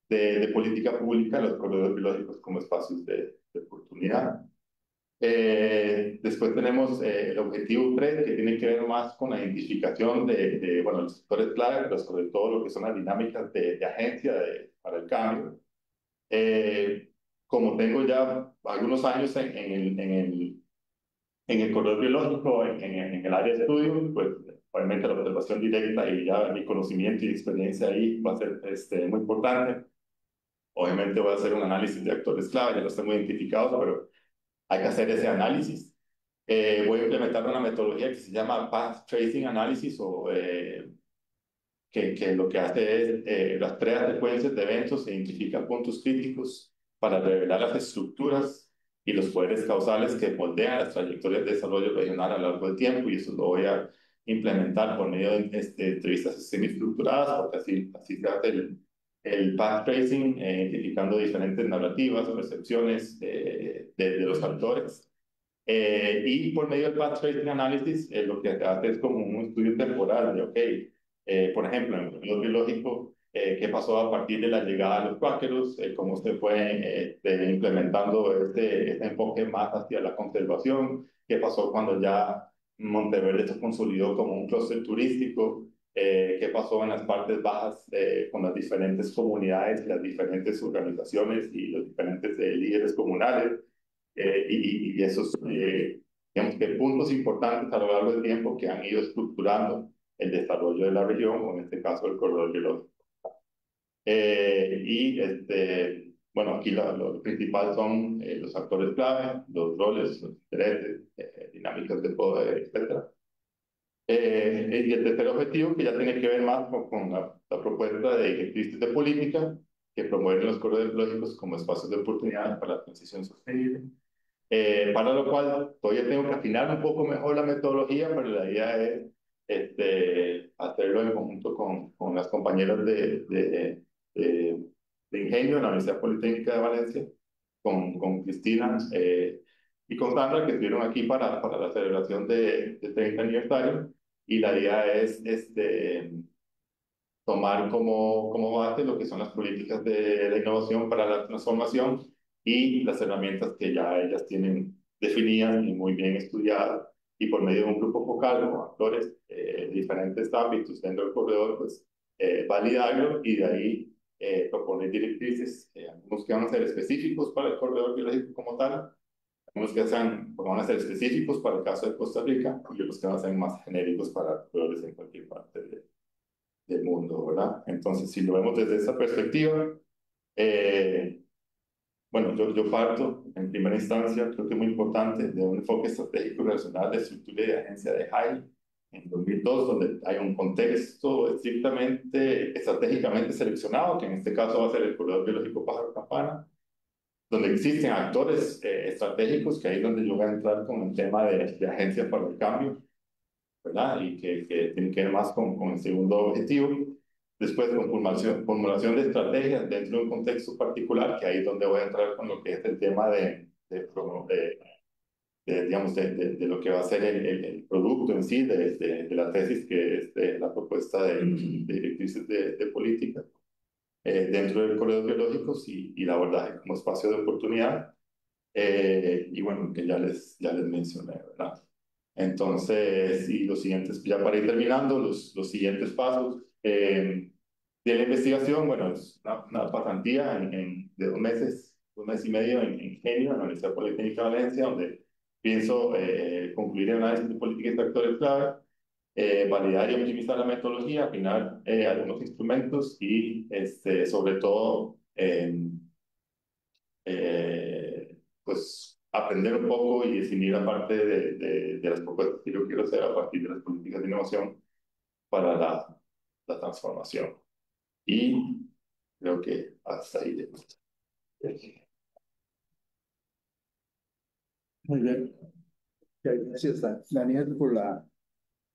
de política pública, los corredores biológicos como espacios de oportunidad. Después tenemos el objetivo 3, que tiene que ver más con la identificación bueno, los sectores clave, pero sobre todo lo que son las dinámicas de agencia para el cambio. Como tengo ya algunos años en el corredor biológico, en el área de estudio, pues obviamente la observación directa y ya mi conocimiento y experiencia ahí va a ser muy importante. Obviamente voy a hacer un análisis de actores clave, ya los tengo identificados, pero hay que hacer ese análisis. Voy a implementar una metodología que se llama Path Tracing Analysis, o que lo que hace es rastrear secuencias de eventos e identifica puntos críticos para revelar las estructuras y los poderes causales que moldean las trayectorias de desarrollo regional a lo largo del tiempo, y eso lo voy a implementar por medio de entrevistas semiestructuradas, porque así se hace el path tracing, identificando diferentes narrativas, percepciones de los actores. Y por medio del path tracing analysis, lo que hace es como un estudio temporal de, ok, por ejemplo, en el biológico, qué pasó a partir de la llegada de los cuáqueros, cómo se fue implementando este enfoque más hacia la conservación, qué pasó cuando ya Monteverde se consolidó como un clúster turístico, qué pasó en las partes bajas con las diferentes comunidades, las diferentes organizaciones y los diferentes líderes comunales, y esos, digamos que puntos importantes a lo largo del tiempo que han ido estructurando el desarrollo de la región, o en este caso el corredor biológico. Bueno, aquí lo principal son los actores clave, los roles, los intereses, dinámicas de poder, etc. Y el tercer objetivo, que ya tiene que ver más con la propuesta de directrices de política que promueven los corredores biológicos como espacios de oportunidad para la transición sostenible. Para lo cual todavía tengo que afinar un poco mejor la metodología, pero la idea es hacerlo en conjunto con las compañeras de Ingenio en la Universidad Politécnica de Valencia, con Cristina y con Sandra, que estuvieron aquí para la celebración de 30 aniversario, y la idea es tomar como base lo que son las políticas de la innovación para la transformación y las herramientas que ya ellas tienen definidas y muy bien estudiadas, y por medio de un grupo focal con actores de diferentes ámbitos dentro del corredor, pues validarlo, y de ahí proponer directrices, algunos que van a ser específicos para el corredor biológico como tal, algunos que van a ser específicos para el caso de Costa Rica, y otros que van a ser más genéricos para corredores en cualquier parte del mundo, ¿verdad? Entonces, si lo vemos desde esa perspectiva, eh, bueno, yo parto en primera instancia, creo que es muy importante, de un enfoque estratégico relacional de estructura y de agencia de Haile en 2002, donde hay un contexto estrictamente, estratégicamente seleccionado, que en este caso va a ser el corredor biológico Pájaro Campana, donde existen actores estratégicos, que ahí es donde yo voy a entrar con el tema de agencia para el cambio, ¿verdad? Y que tiene que ver más con el segundo objetivo. Después, con formulación de estrategias dentro de un contexto particular, que ahí es donde voy a entrar con lo que es el tema digamos, de lo que va a ser el producto en sí, de la tesis, que es la propuesta de directrices de política dentro del corredor biológicos, y la abordaje como espacio de oportunidad. Y bueno, que ya les mencioné, ¿verdad? Entonces, y los siguientes, ya para ir terminando, los siguientes pasos de la investigación, bueno, es una pasantía de 2 meses, 2 meses y medio en Ingenio, en la Universidad Politécnica de Valencia, donde pienso concluir el análisis de política y factores clave, validar y optimizar la metodología, afinar algunos instrumentos, y sobre todo, pues aprender un poco y definir la parte de las propuestas que yo quiero hacer a partir de las políticas de innovación para la transformación. Y creo que hasta ahí. Muy bien. Gracias, Daniel, por la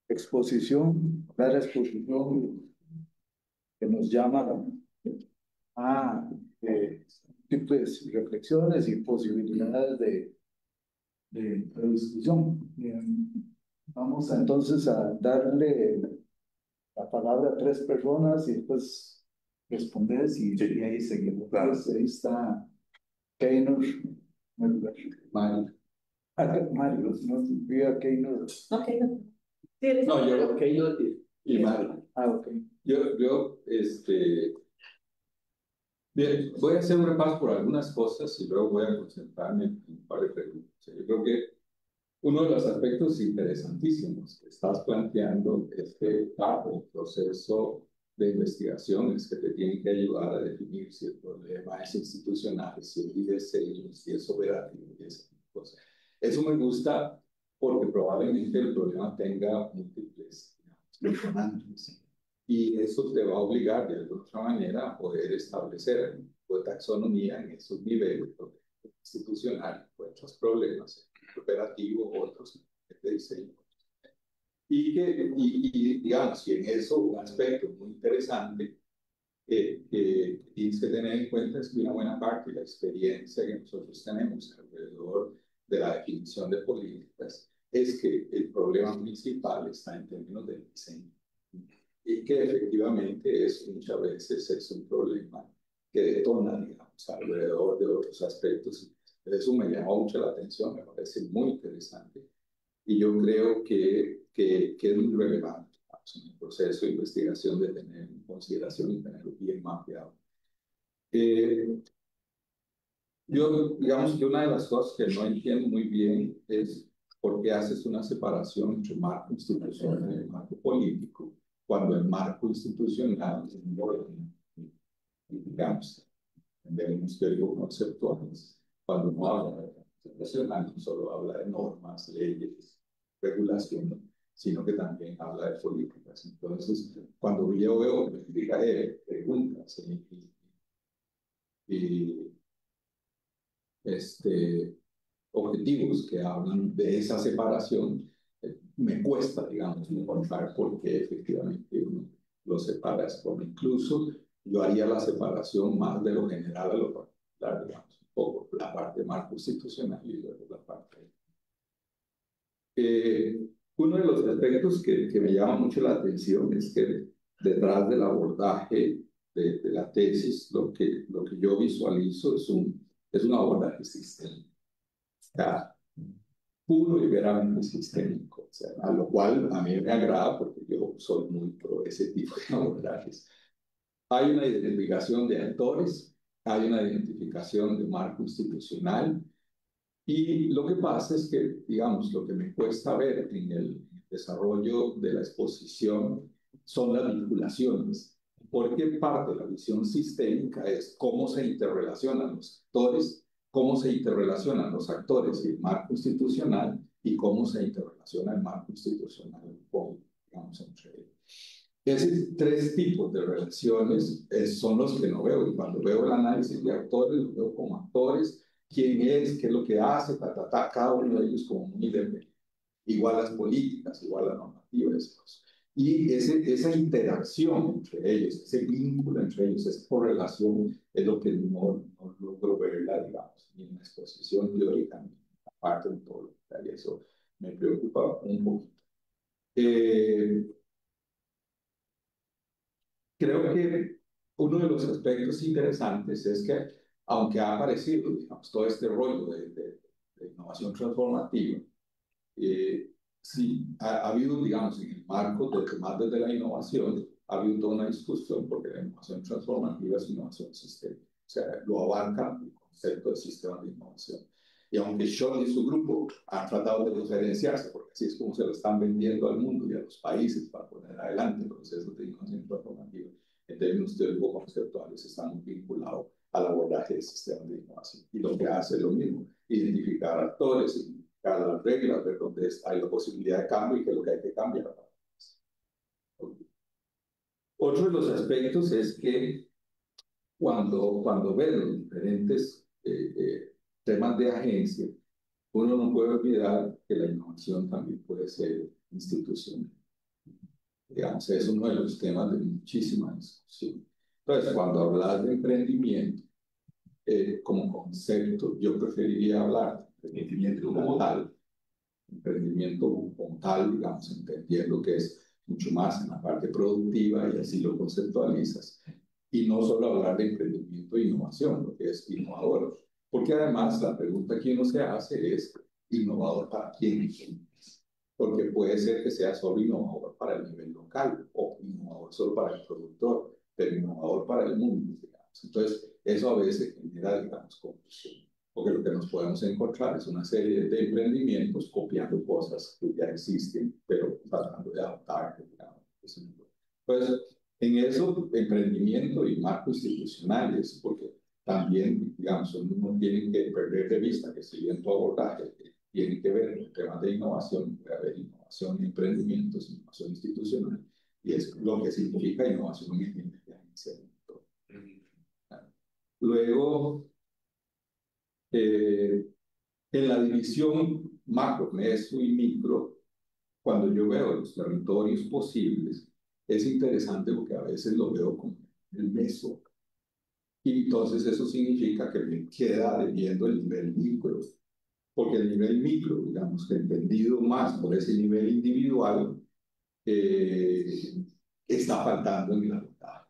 exposición, la exposición que nos llama a múltiples reflexiones y posibilidades de discusión. Bien. Vamos entonces a darle la palabra a tres personas y después respondes y ahí seguimos. Claro. Entonces, ahí está Keynor, Mario. Mario, no vi a Keynor. Ok, no. Sí, No, yo, Keylor y Mario. Ok. Yo, bien, voy a hacer un repaso por algunas cosas y luego voy a concentrarme en un par de preguntas. Yo creo que uno de los aspectos interesantísimos que estás planteando es que el proceso de investigación es que te tiene que ayudar a definir si el problema es institucional, si es diseño, si es operativo y ese tipo de cosas. Eso me gusta porque probablemente el problema tenga múltiples detonantes. Y eso te va a obligar de alguna otra manera a poder establecer un tipo de taxonomía en esos niveles institucionales, otros problemas, operativo, otros de diseño. Y digamos, y en eso un aspecto muy interesante que tienes que tener en cuenta es que una buena parte de la experiencia que nosotros tenemos alrededor de la definición de políticas es que el problema principal está en términos del diseño y que efectivamente muchas veces es un problema que detona, digamos, alrededor de otros aspectos. Eso me llamó mucho la atención, me parece muy interesante y yo creo que es muy relevante, digamos, en el proceso de investigación de tener en consideración y tenerlo bien mapeado. Yo, digamos que una de las cosas que no entiendo muy bien es por qué haces una separación entre marco institucional y marco político, cuando el marco institucional es un orden, digamos, entendemos teoría conceptuales. Cuando no habla de institucional, no solo habla de normas, leyes, regulación, sino que también habla de políticas. Entonces, cuando yo veo preguntas y objetivos que hablan de esa separación, me cuesta, digamos, encontrar por qué efectivamente uno lo separa. Incluso yo haría la separación más de lo general a lo particular, digamos, un poco la parte más constitucional y luego la parte. Uno de los aspectos que me llama mucho la atención es que detrás del abordaje de la tesis, lo que yo visualizo es un abordaje sistémico. Sea, puro y veramente sistémico, o sea, a lo cual a mí me agrada porque yo soy muy pro ese tipo de abordajes. Hay una identificación de actores, hay una identificación de marco institucional y lo que pasa es que, digamos, lo que me cuesta ver en el desarrollo de la exposición son las vinculaciones, porque parte de la visión sistémica es cómo se interrelacionan los actores, cómo se interrelacionan los actores y el marco institucional y cómo se interrelaciona el marco institucional con, digamos, entre ellos. Esos tres tipos de relaciones son los que no veo, y cuando veo el análisis de actores, los veo como actores, quién es, qué es lo que hace, cada uno de ellos como muy independiente. Igual las políticas, igual la normativa, esas. Y esa interacción entre ellos, ese vínculo entre ellos, esa correlación, es lo que no logro verla, digamos, ni en la exposición teórica, ni aparte de todo lo que hay. Eso me preocupa un poquito. Creo que uno de los aspectos interesantes es que, aunque ha aparecido, digamos, todo este rollo de innovación transformativa, sí, ha habido, digamos, en el marco más desde la innovación, ha habido toda una discusión porque la innovación transformativa es innovación sistémica, o sea, lo abarca el concepto de sistema de innovación. Y aunque Scholl y su grupo han tratado de diferenciarse, porque así es como se lo están vendiendo al mundo y a los países para poner adelante el proceso de innovación transformativa, en términos teóricos conceptuales están muy vinculados al abordaje del sistema de innovación. Y lo que hace es lo mismo, identificar actores, identificar las reglas, ver dónde hay la posibilidad de cambio y qué es lo que hay que cambiar. Otro de los aspectos es que cuando ven los diferentes temas de agencia, uno no puede olvidar que la innovación también puede ser institucional. Digamos, es uno de los temas de muchísima discusión. Entonces, cuando hablas de emprendimiento como concepto, yo preferiría hablar de emprendimiento como tal, digamos, entendiendo que es mucho más en la parte productiva y así lo conceptualizas. Y no solo hablar de emprendimiento e innovación, lo que es innovador. Porque además la pregunta que uno se hace es, ¿innovador para quién? Porque puede ser que sea solo innovador para el nivel local o innovador solo para el productor, pero innovador para el mundo, digamos. Entonces, eso a veces genera, digamos, confusión. Porque lo que nos podemos encontrar es una serie de emprendimientos copiando cosas que ya existen, pero tratando de adaptar, digamos. Entonces, en eso, emprendimiento y marco institucionales, porque también, digamos, uno tiene que perder de vista que si bien tu abordaje tiene que ver con temas de innovación, puede haber innovación y emprendimientos, innovación institucional, y es lo que significa innovación en el financiamiento. Luego, en la división macro, meso y micro, cuando yo veo los territorios posibles, es interesante porque a veces lo veo como el meso. Y entonces eso significa que me queda debiendo el nivel micro. Porque el nivel micro, digamos, que entendido más por ese nivel individual, está faltando en la verdad.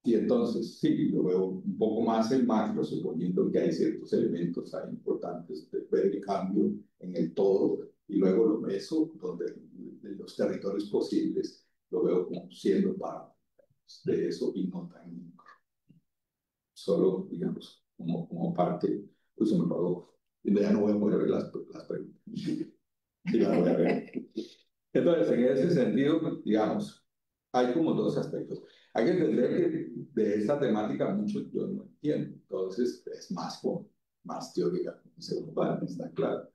Y entonces, sí, yo veo un poco más el macro, suponiendo que hay ciertos elementos ahí importantes de ver el cambio en el todo, y luego lo meso, donde de los territorios posibles, lo veo como siendo parte de eso y no tan micro. Solo, digamos, como parte, pues se me pagó. Y ya no voy a poder ver las preguntas. Sí, las voy a ver. Entonces, en ese sentido, digamos, hay como dos aspectos. Hay que entender que de esta temática mucho yo no entiendo. Entonces, es más teórica, está claro.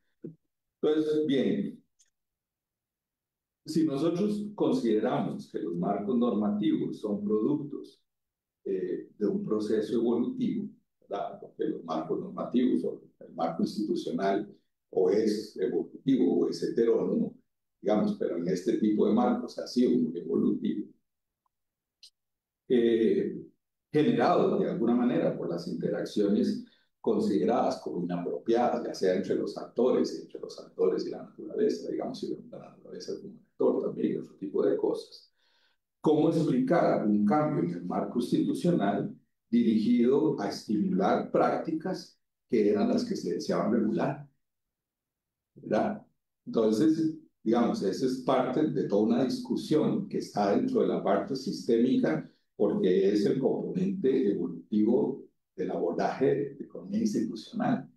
Entonces, bien, si nosotros consideramos que los marcos normativos son productos de un proceso evolutivo, ¿verdad? Porque los marcos normativos o el marco institucional o es evolutivo o es heterónomo, digamos, pero en este tipo de marcos ha sido muy evolutivo, generado de alguna manera por las interacciones consideradas como inapropiadas, ya sea entre los actores y la naturaleza, digamos, y la naturaleza como actor también, otro tipo de cosas. ¿Cómo explicar un cambio en el marco institucional dirigido a estimular prácticas que eran las que se deseaban regular? ¿Verdad? Entonces, digamos, esa es parte de toda una discusión que está dentro de la parte sistémica porque es el componente evolutivo del abordaje de economía institucional.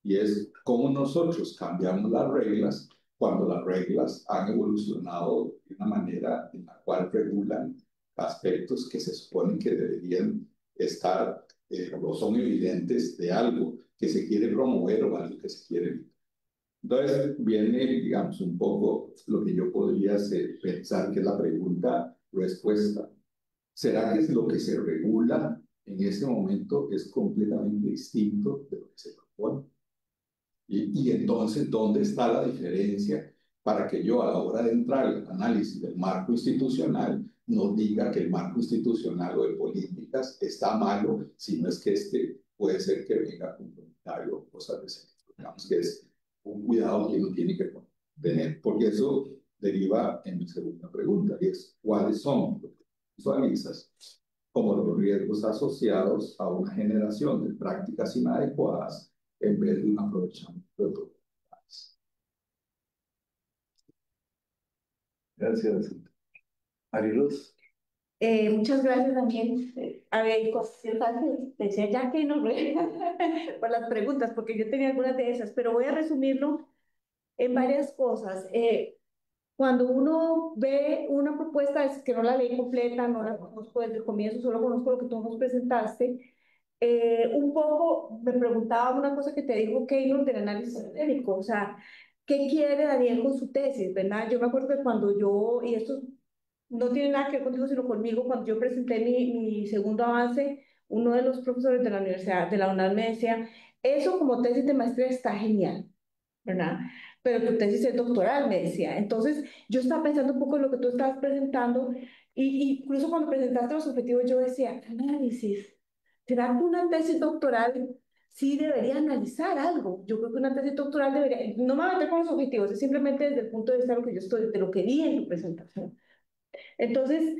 Y es cómo nosotros cambiamos las reglas cuando las reglas han evolucionado de una manera en la cual regulan aspectos que se suponen que deberían estar o son evidentes de algo que se quiere promover o algo que se quiere evitar. Entonces viene, digamos, un poco lo que yo podría pensar que es la pregunta-respuesta. ¿Será que lo que se regula en este momento es completamente distinto de lo que se propone? Y entonces, ¿dónde está la diferencia para que yo a la hora de entrar al análisis del marco institucional no diga que el marco institucional o de políticas está malo, sino es que este puede ser que venga a complementar o cosas de ese tipo? Digamos que es un cuidado que uno tiene que tener, porque eso deriva en mi segunda pregunta, y es ¿cuáles son los que visualizas como los riesgos asociados a una generación de prácticas inadecuadas en vez de un aprovechamiento de oportunidades? Gracias. Arilos. Muchas gracias también. A ver, decía ya que nos por las preguntas, porque yo tenía algunas de esas, pero voy a resumirlo en varias cosas. Cuando uno ve una propuesta, es que no la leí completa, no la conozco desde el comienzo, solo conozco lo que tú nos presentaste. un poco me preguntaba una cosa que te dijo Keylor del análisis sistémico, o sea, ¿qué quiere Daniel con su tesis, verdad? Yo me acuerdo que cuando yo, y esto no tiene nada que ver contigo, sino conmigo, cuando yo presenté mi segundo avance, uno de los profesores de la universidad, de la UNAM me decía, eso como tesis de maestría está genial, ¿verdad? Pero tu tesis es doctoral, me decía. Entonces, yo estaba pensando un poco en lo que tú estabas presentando, y incluso cuando presentaste los objetivos, yo decía, análisis. ¿Será que una tesis doctoral sí debería analizar algo? Yo creo que una tesis doctoral debería, no me voy a meter con los objetivos, es simplemente desde el punto de vista de lo que yo estoy, de lo que vi en tu presentación. Entonces,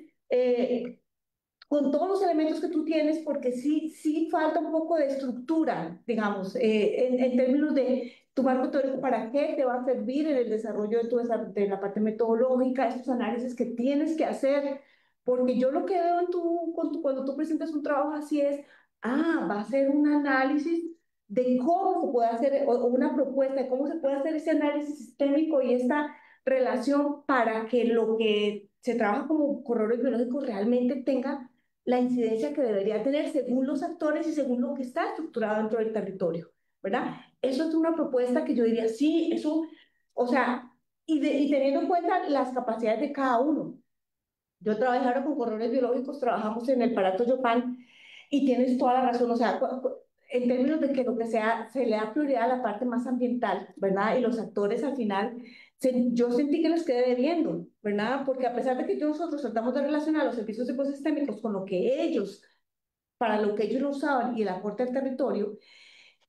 con todos los elementos que tú tienes, porque sí falta un poco de estructura, digamos, en términos de tu marco teórico, ¿para qué te va a servir en el desarrollo de, de la parte metodológica, estos análisis que tienes que hacer? Porque yo lo que veo en cuando tú presentas un trabajo así es, va a ser un análisis de cómo se puede hacer, o una propuesta de cómo se puede hacer ese análisis sistémico y esta relación para que lo que se trabaja como corredores biológicos realmente tenga la incidencia que debería tener según los actores y según lo que está estructurado dentro del territorio, ¿verdad? Eso es una propuesta que yo diría, sí, eso, o sea, y teniendo en cuenta las capacidades de cada uno. Yo trabajé ahora con corredores biológicos, trabajamos en el Parato Yopan y tienes toda la razón, o sea, en términos de que lo que sea, se le da prioridad a la parte más ambiental, ¿verdad? Y los actores al final, yo sentí que les quedé debiendo, ¿verdad? Porque a pesar de que nosotros tratamos de relacionar los servicios ecosistémicos con lo que ellos, para lo que ellos lo usaban y el aporte al territorio,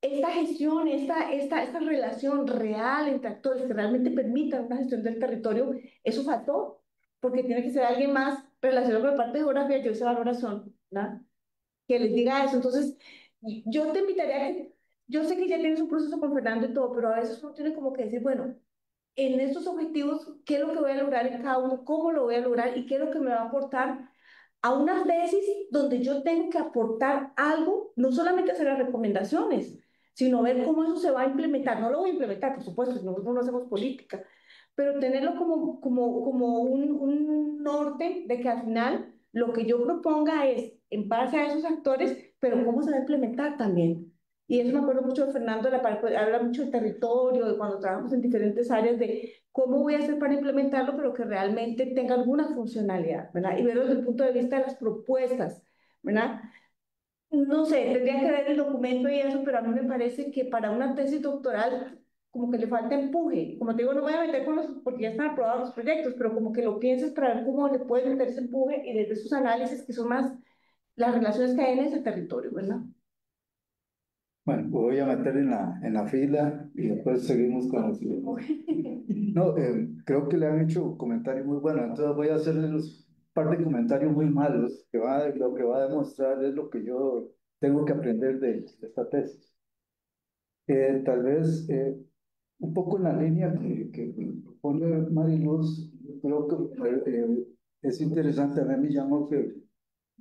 esta gestión, esta relación real entre actores que realmente permitan una gestión del territorio, eso faltó, porque tiene que ser alguien más relacionado con la parte de geografía, yo hice valoración, ¿verdad? Que les diga eso. Entonces, yo te invitaría a que, yo sé que ya tienes un proceso con Fernando y todo, pero a veces uno tiene como que decir, bueno, en estos objetivos, ¿qué es lo que voy a lograr en cada uno? ¿Cómo lo voy a lograr? ¿Y qué es lo que me va a aportar a una tesis donde yo tengo que aportar algo, no solamente hacer las recomendaciones, sino ver cómo eso se va a implementar? No lo voy a implementar, por supuesto, si nosotros no hacemos política, pero tenerlo como un norte de que al final lo que yo proponga es en base a esos actores, pero cómo se va a implementar también. Y eso me acuerdo mucho de Fernando, habla mucho del territorio, de cuando trabajamos en diferentes áreas, de cómo voy a hacer para implementarlo, pero que realmente tenga alguna funcionalidad, ¿verdad? Y verlo desde el punto de vista de las propuestas, ¿verdad? No sé, tendría que ver el documento y eso, pero a mí me parece que para una tesis doctoral como que le falta empuje. Como te digo, no me voy a meter con los, porque ya están aprobados los proyectos, pero como que lo pienses para ver cómo le puedes meter ese empuje y desde sus análisis que son más las relaciones que hay en ese territorio, ¿verdad? Bueno, voy a meter en la fila y después seguimos con los... No, creo que le han hecho comentarios muy buenos, entonces voy a hacerles un par de comentarios muy malos, que lo que va a demostrar es lo que yo tengo que aprender de esta tesis. Tal vez un poco en la línea que propone Mariluz, yo creo que es interesante, a mí me llamó que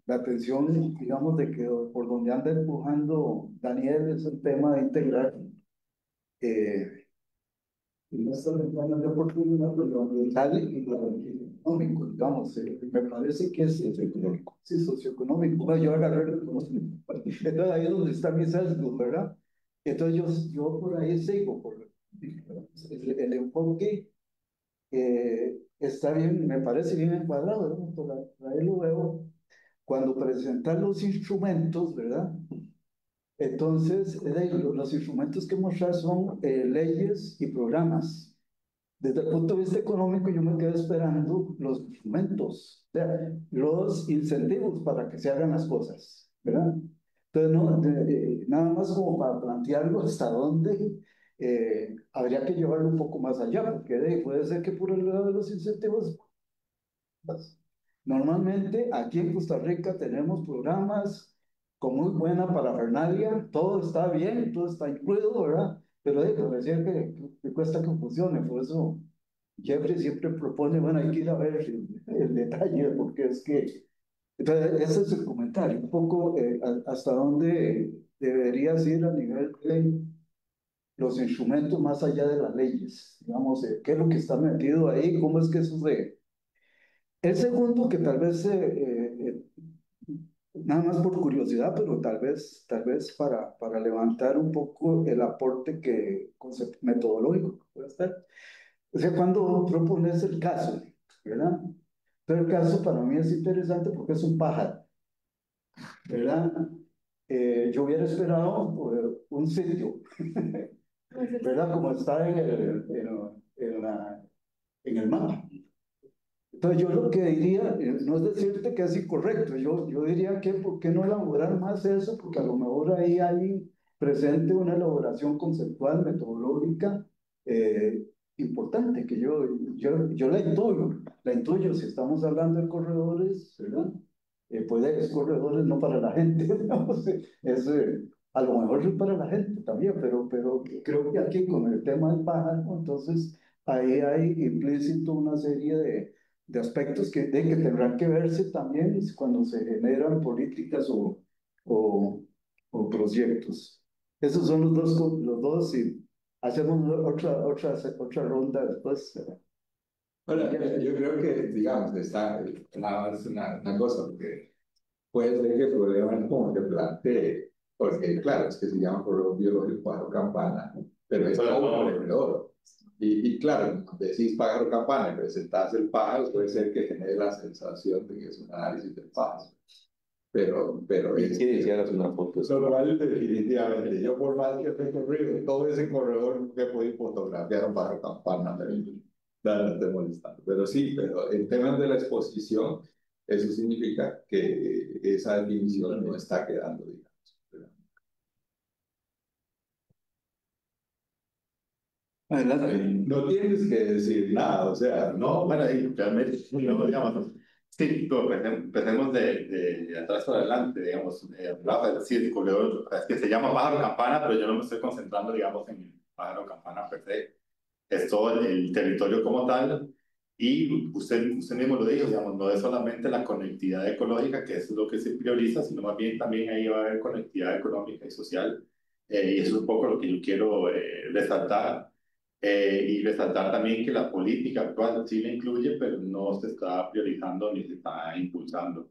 la atención, digamos, de que por donde anda empujando Daniel es el tema de integrar y no solo en planes de oportunidad, pero lo ambiental y lo económico, digamos, me parece que es socioeconómico. Sí, socioeconómico. Bueno, yo agarré como... Entonces ahí es donde está mi sesgo, ¿verdad? Entonces yo por ahí sigo, por el enfoque está bien, me parece bien encuadrado, ¿no? Por ahí lo veo. Cuando presentan los instrumentos, ¿verdad? Entonces, los instrumentos que mostrar son leyes y programas. Desde el punto de vista económico, yo me quedo esperando los instrumentos, o sea, los incentivos para que se hagan las cosas, ¿verdad? Entonces, no, nada más como para plantearlo hasta dónde habría que llevarlo un poco más allá, porque puede ser que por el lado de los incentivos, pues, normalmente aquí en Costa Rica tenemos programas con muy buena parafernalia, todo está bien, todo está incluido, ¿verdad? Pero parecía que cuesta que funcione, por eso Jeffrey siempre propone, bueno, hay que ir a ver el detalle, porque es que... Entonces, ese es el comentario, un poco hasta dónde deberías ir a nivel de los instrumentos más allá de las leyes, digamos, qué es lo que está metido ahí, cómo es que eso se... El segundo, que tal vez nada más por curiosidad, pero tal vez para levantar un poco el aporte metodológico que puede estar. O sea, cuando propones el caso, ¿verdad? Pero el caso para mí es interesante porque es un pájaro, ¿verdad? Yo hubiera esperado un sitio, ¿verdad? Como está en el mapa. Entonces yo lo que diría, no es decirte que es incorrecto, yo diría que ¿por qué no elaborar más eso? Porque a lo mejor ahí hay presente una elaboración conceptual, metodológica importante, que yo la intuyo, si estamos hablando de corredores, ¿verdad? Pues corredores no para la gente, digamos, a lo mejor es para la gente también, pero creo que aquí con el tema del pájaro, entonces ahí hay implícito una serie de aspectos que tendrán que verse también cuando se generan políticas o, o proyectos. Esos son los dos y hacemos otra ronda después. Bueno, yo creo que, digamos, está nada más una cosa, porque puede ser que el problema es como que plantee, porque claro, es que se llama corredor biológico pájaro campana, pero es como corredor. Y claro, cuando decís pájaro campana y presentás el pájaro, puede ser que genere la sensación de que es un análisis del pájaro. Pero es que hicieras una foto. Lo cual, definitivamente, yo por más que he recorrido todo ese corredor que he podido fotografiar un pájaro campana, nada, no estoy molestando. Pero sí, pero en temas de la exposición, eso significa que esa definición no está quedando, digamos. Adelante. No tienes que decir nada, o sea, No, bueno, y realmente, no, digamos, sí, pero empecemos de atrás para adelante, digamos, Rafa, sí, el corredor, es que se llama pájaro campana, pero yo no me estoy concentrando, digamos, en el pájaro campana per se, es todo el territorio como tal, y usted mismo lo dijo, digamos, no es solamente la conectividad ecológica, que eso es lo que se prioriza, sino más bien también ahí va a haber conectividad económica y social, y eso es un poco lo que yo quiero resaltar. Y resaltar también que la política actual sí la incluye, pero no se está priorizando ni se está impulsando.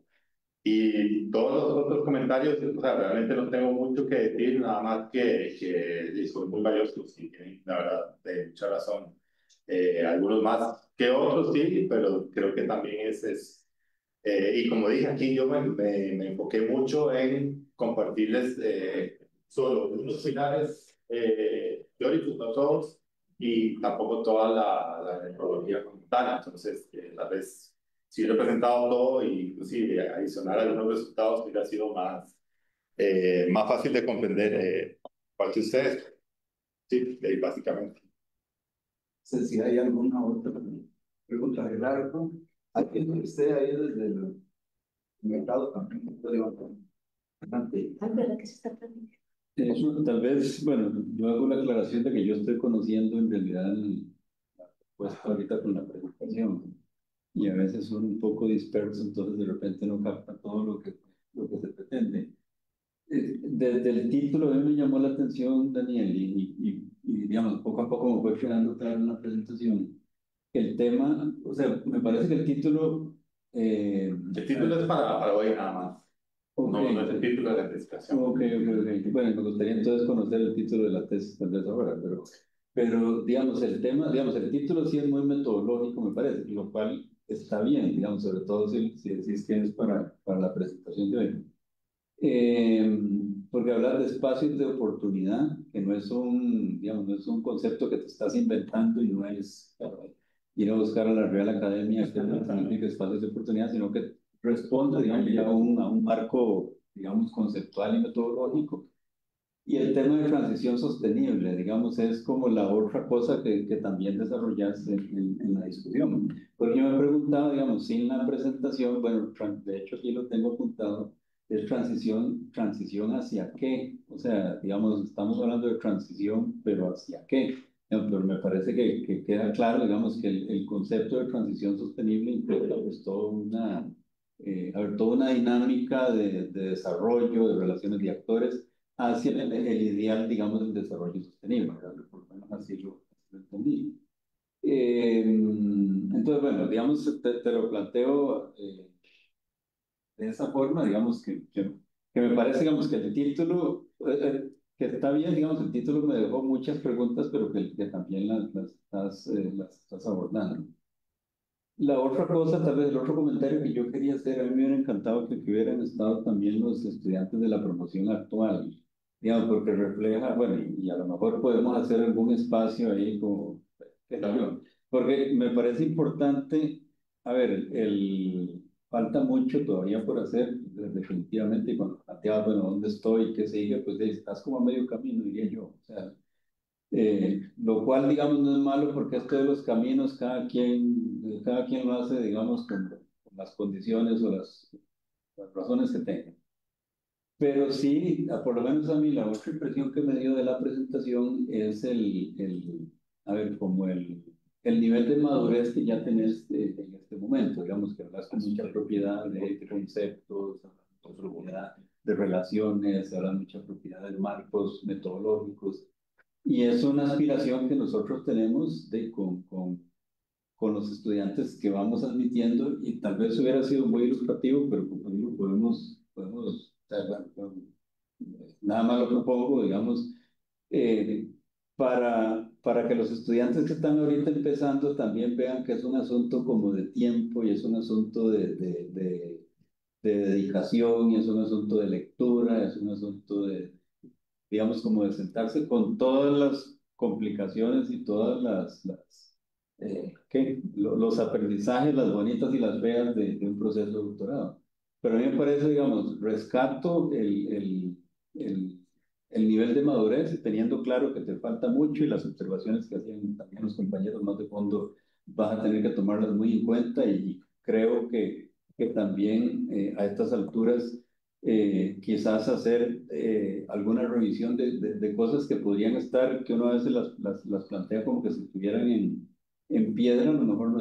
Y todos los otros comentarios, o sea, realmente no tengo mucho que decir, nada más que son muy valiosos y tienen, la verdad, de mucha razón. Algunos más que otros, sí, pero creo que también y como dije aquí, yo me enfoqué mucho en compartirles solo unos finales teóricos, no todos, y tampoco toda la metodología como tal. Entonces, tal vez si hubiera presentado todo y inclusive adicionar algunos resultados hubiera sido más fácil de comprender cuál de ustedes. Sí, básicamente. Si hay alguna otra pregunta, Gerardo, alguien que esté ahí desde el mercado también puede levantar. Adelante. Ay, ¿verdad que se está perdiendo? Eso tal vez, bueno, yo hago la aclaración de que yo estoy conociendo en realidad pues ahorita con la presentación y a veces son un poco dispersos, entonces de repente no capta todo lo que se pretende. Desde el título a mí me llamó la atención, Daniel, y digamos, poco a poco me fue quedando claro en la presentación. El tema, o sea, me parece que el título... El título es para hoy nada más. Okay. No es el título de la investigación. Ok. Bueno, me gustaría entonces conocer el título de la tesis tal vez ahora, pero digamos, el tema, digamos, el título sí es muy metodológico, me parece, lo cual está bien, digamos, sobre todo si decís que es para la presentación de hoy. Porque hablar de espacios de oportunidad, que no es digamos, no es un concepto que te estás inventando y no es ir a buscar a la Real Academia que significa espacios de oportunidad, sino que responde, digamos, ya a un marco, digamos, conceptual y metodológico. Y el tema de transición sostenible, digamos, es como la otra cosa que también desarrollaste en la discusión. Porque yo me he preguntado, digamos, sin la presentación, bueno, de hecho aquí lo tengo apuntado, es transición hacia qué. O sea, digamos, estamos hablando de transición, pero ¿hacia qué? Pero me parece que queda claro, digamos, que el concepto de transición sostenible implica pues toda una dinámica de desarrollo, de relaciones de actores hacia el ideal, digamos, del desarrollo sostenible, ¿verdad? Por lo menos así lo entendí. Entonces, bueno, digamos, te lo planteo de esa forma, digamos que me parece, digamos, que el título, que está bien, digamos, el título me dejó muchas preguntas, pero que también las estás abordando. La otra cosa, tal vez el otro comentario que yo quería hacer, a mí me hubiera encantado que hubieran estado también los estudiantes de la promoción actual, digamos, porque refleja, bueno, y a lo mejor podemos hacer algún espacio ahí como, qué sé yo, porque me parece importante, a ver, falta mucho todavía por hacer, definitivamente, y cuando planteaba, bueno, ¿dónde estoy? ¿Qué sigue? Pues estás como a medio camino, diría yo, o sea, lo cual, digamos, no es malo porque esto de los caminos, cada quien lo hace, digamos, con las condiciones o las razones que tenga. Pero sí, por lo menos a mí, la otra impresión que me dio de la presentación es a ver, como el nivel de madurez que ya tenés en este momento. Digamos que hablas con mucha propiedad de conceptos, hablas con propiedad de relaciones, hablas mucha propiedad de marcos metodológicos. Y es una aspiración que nosotros tenemos con los estudiantes que vamos admitiendo y tal vez hubiera sido muy ilustrativo, pero como digo, podemos o sea, bueno, nada más lo propongo, digamos, eh, para que los estudiantes que están ahorita empezando también vean que es un asunto como de tiempo y es un asunto de dedicación y es un asunto de lectura, es un asunto digamos, como de sentarse con todas las complicaciones y todas los aprendizajes, las bonitas y las feas de un proceso de doctorado. Pero a mí me parece, digamos, rescato el nivel de madurez, teniendo claro que te falta mucho y las observaciones que hacían también los compañeros más de fondo vas a tener que tomarlas muy en cuenta y creo que también a estas alturas quizás hacer alguna revisión de cosas que podrían estar, que uno a veces las plantea como que si estuvieran en piedra, a lo mejor no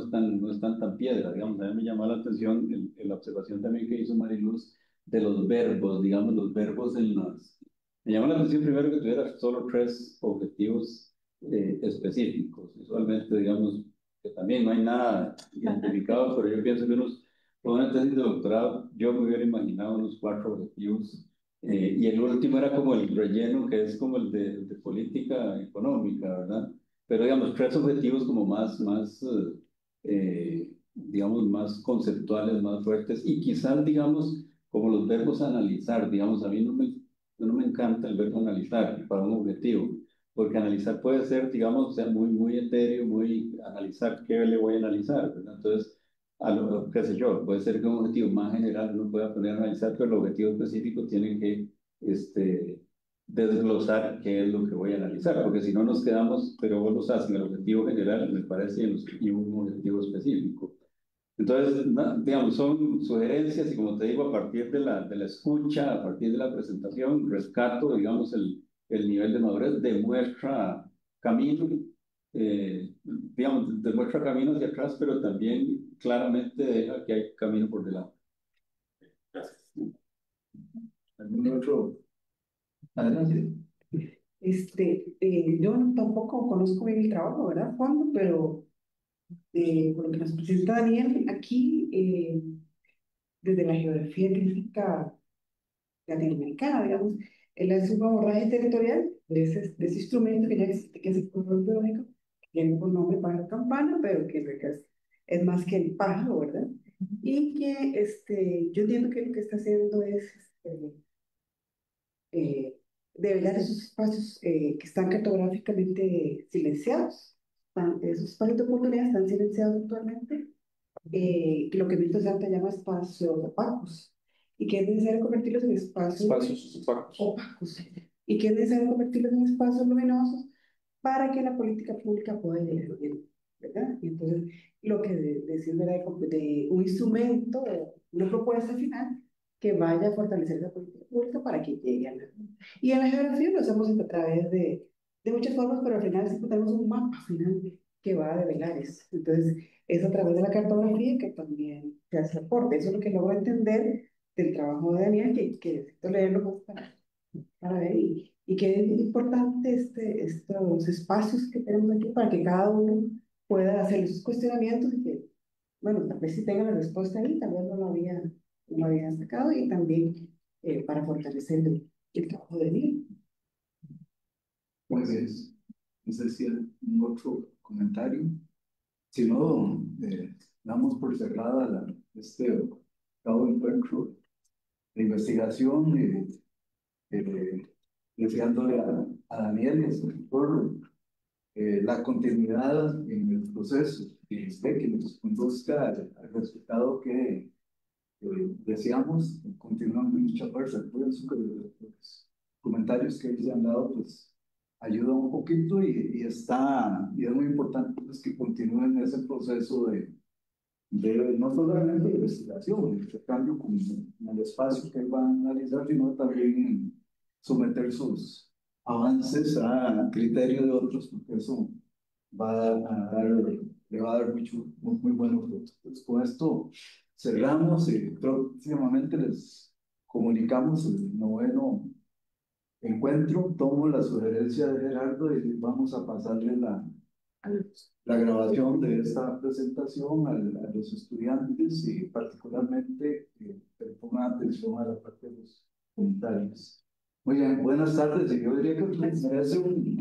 están tan piedra, digamos. A mí me llamó la atención la observación también que hizo Mariluz de los verbos, digamos, los verbos en las... Me llamó la atención primero que tuviera solo tres objetivos específicos. Usualmente, digamos, que también no hay nada identificado, pero yo pienso que con una tesis de doctorado, yo me hubiera imaginado unos cuatro objetivos, y el último era como el relleno, que es como el de política económica, ¿verdad? Pero digamos, tres objetivos como digamos, más conceptuales, más fuertes, y quizás, digamos, como los verbos analizar, digamos, a mí no me encanta el verbo analizar para un objetivo, porque analizar puede ser, digamos, o sea, muy etéreo, muy analizar qué le voy a analizar, ¿verdad? Entonces, qué sé yo, puede ser que un objetivo más general no pueda poner a analizar, pero el objetivo específico tiene que desglosar qué es lo que voy a analizar, porque si no nos quedamos, pero vos lo sabes, en el objetivo general, me parece, y un objetivo específico. Entonces, digamos, son sugerencias y como te digo, a partir de la escucha, a partir de la presentación, rescato, digamos, el nivel de madurez, demuestra camino, digamos, demuestra camino hacia atrás, pero también claramente deja que hay camino por delante. Gracias. ¿Algún otro? Adelante. Yo tampoco conozco bien el trabajo, ¿verdad, Juan? Pero por lo que nos presenta Daniel, aquí, desde la geografía crítica latinoamericana, digamos, él hace un abordaje territorial de ese instrumento que ya existe, que es el control biológico, que tiene por nombre pájaro campana, pero que en realidad es más que el pájaro, ¿verdad? Y que yo entiendo que lo que está haciendo es eh, develar esos espacios que están cartográficamente silenciados. Esos espacios de oportunidad están silenciados actualmente, que lo que Milton Santa llama espacios opacos, y que es necesario convertirlos en espacios opacos, y que es necesario convertirlos en espacios luminosos para que la política pública pueda llegar bien, ¿verdad? Y entonces, lo que decís de un instrumento, una propuesta final que vaya a fortalecer la política pública para que llegue a la... Y en la geografía lo hacemos a través de muchas formas, pero al final siempre tenemos un mapa final que va a develar eso. Entonces, es a través de la cartografía que también se hace aporte. Eso es lo que logro entender del trabajo de Daniel, que necesito leerlo más para ver. Y que es importante estos espacios que tenemos aquí para que cada uno pueda hacer sus cuestionamientos y que, bueno, tal vez si tenga la respuesta ahí, tal vez no lo había como había destacado, y también para fortalecer el trabajo de niño. Muy bien. No sé si hay un otro comentario. Si no, damos por cerrada este cabo encuentro de investigación, deseándole a Daniel y a su equipo la continuidad en el proceso y que nos conduzca al resultado que deseamos. Continuamos mucha fuerza. Recuerden que los comentarios que se han dado pues ayudan un poquito y y es muy importante pues, que continúen ese proceso de no solamente de investigación, de intercambio con el espacio que van a analizar, sino también someter sus avances a criterio de otros, porque eso va a dar, le va a dar muy buenos frutos. Entonces, con esto cerramos y próximamente les comunicamos el noveno encuentro. Tomo la sugerencia de Gerardo y vamos a pasarle la grabación de esta presentación a los estudiantes y particularmente que pongan atención a la parte de los comentarios. Muy bien, buenas tardes y yo diría que merece un...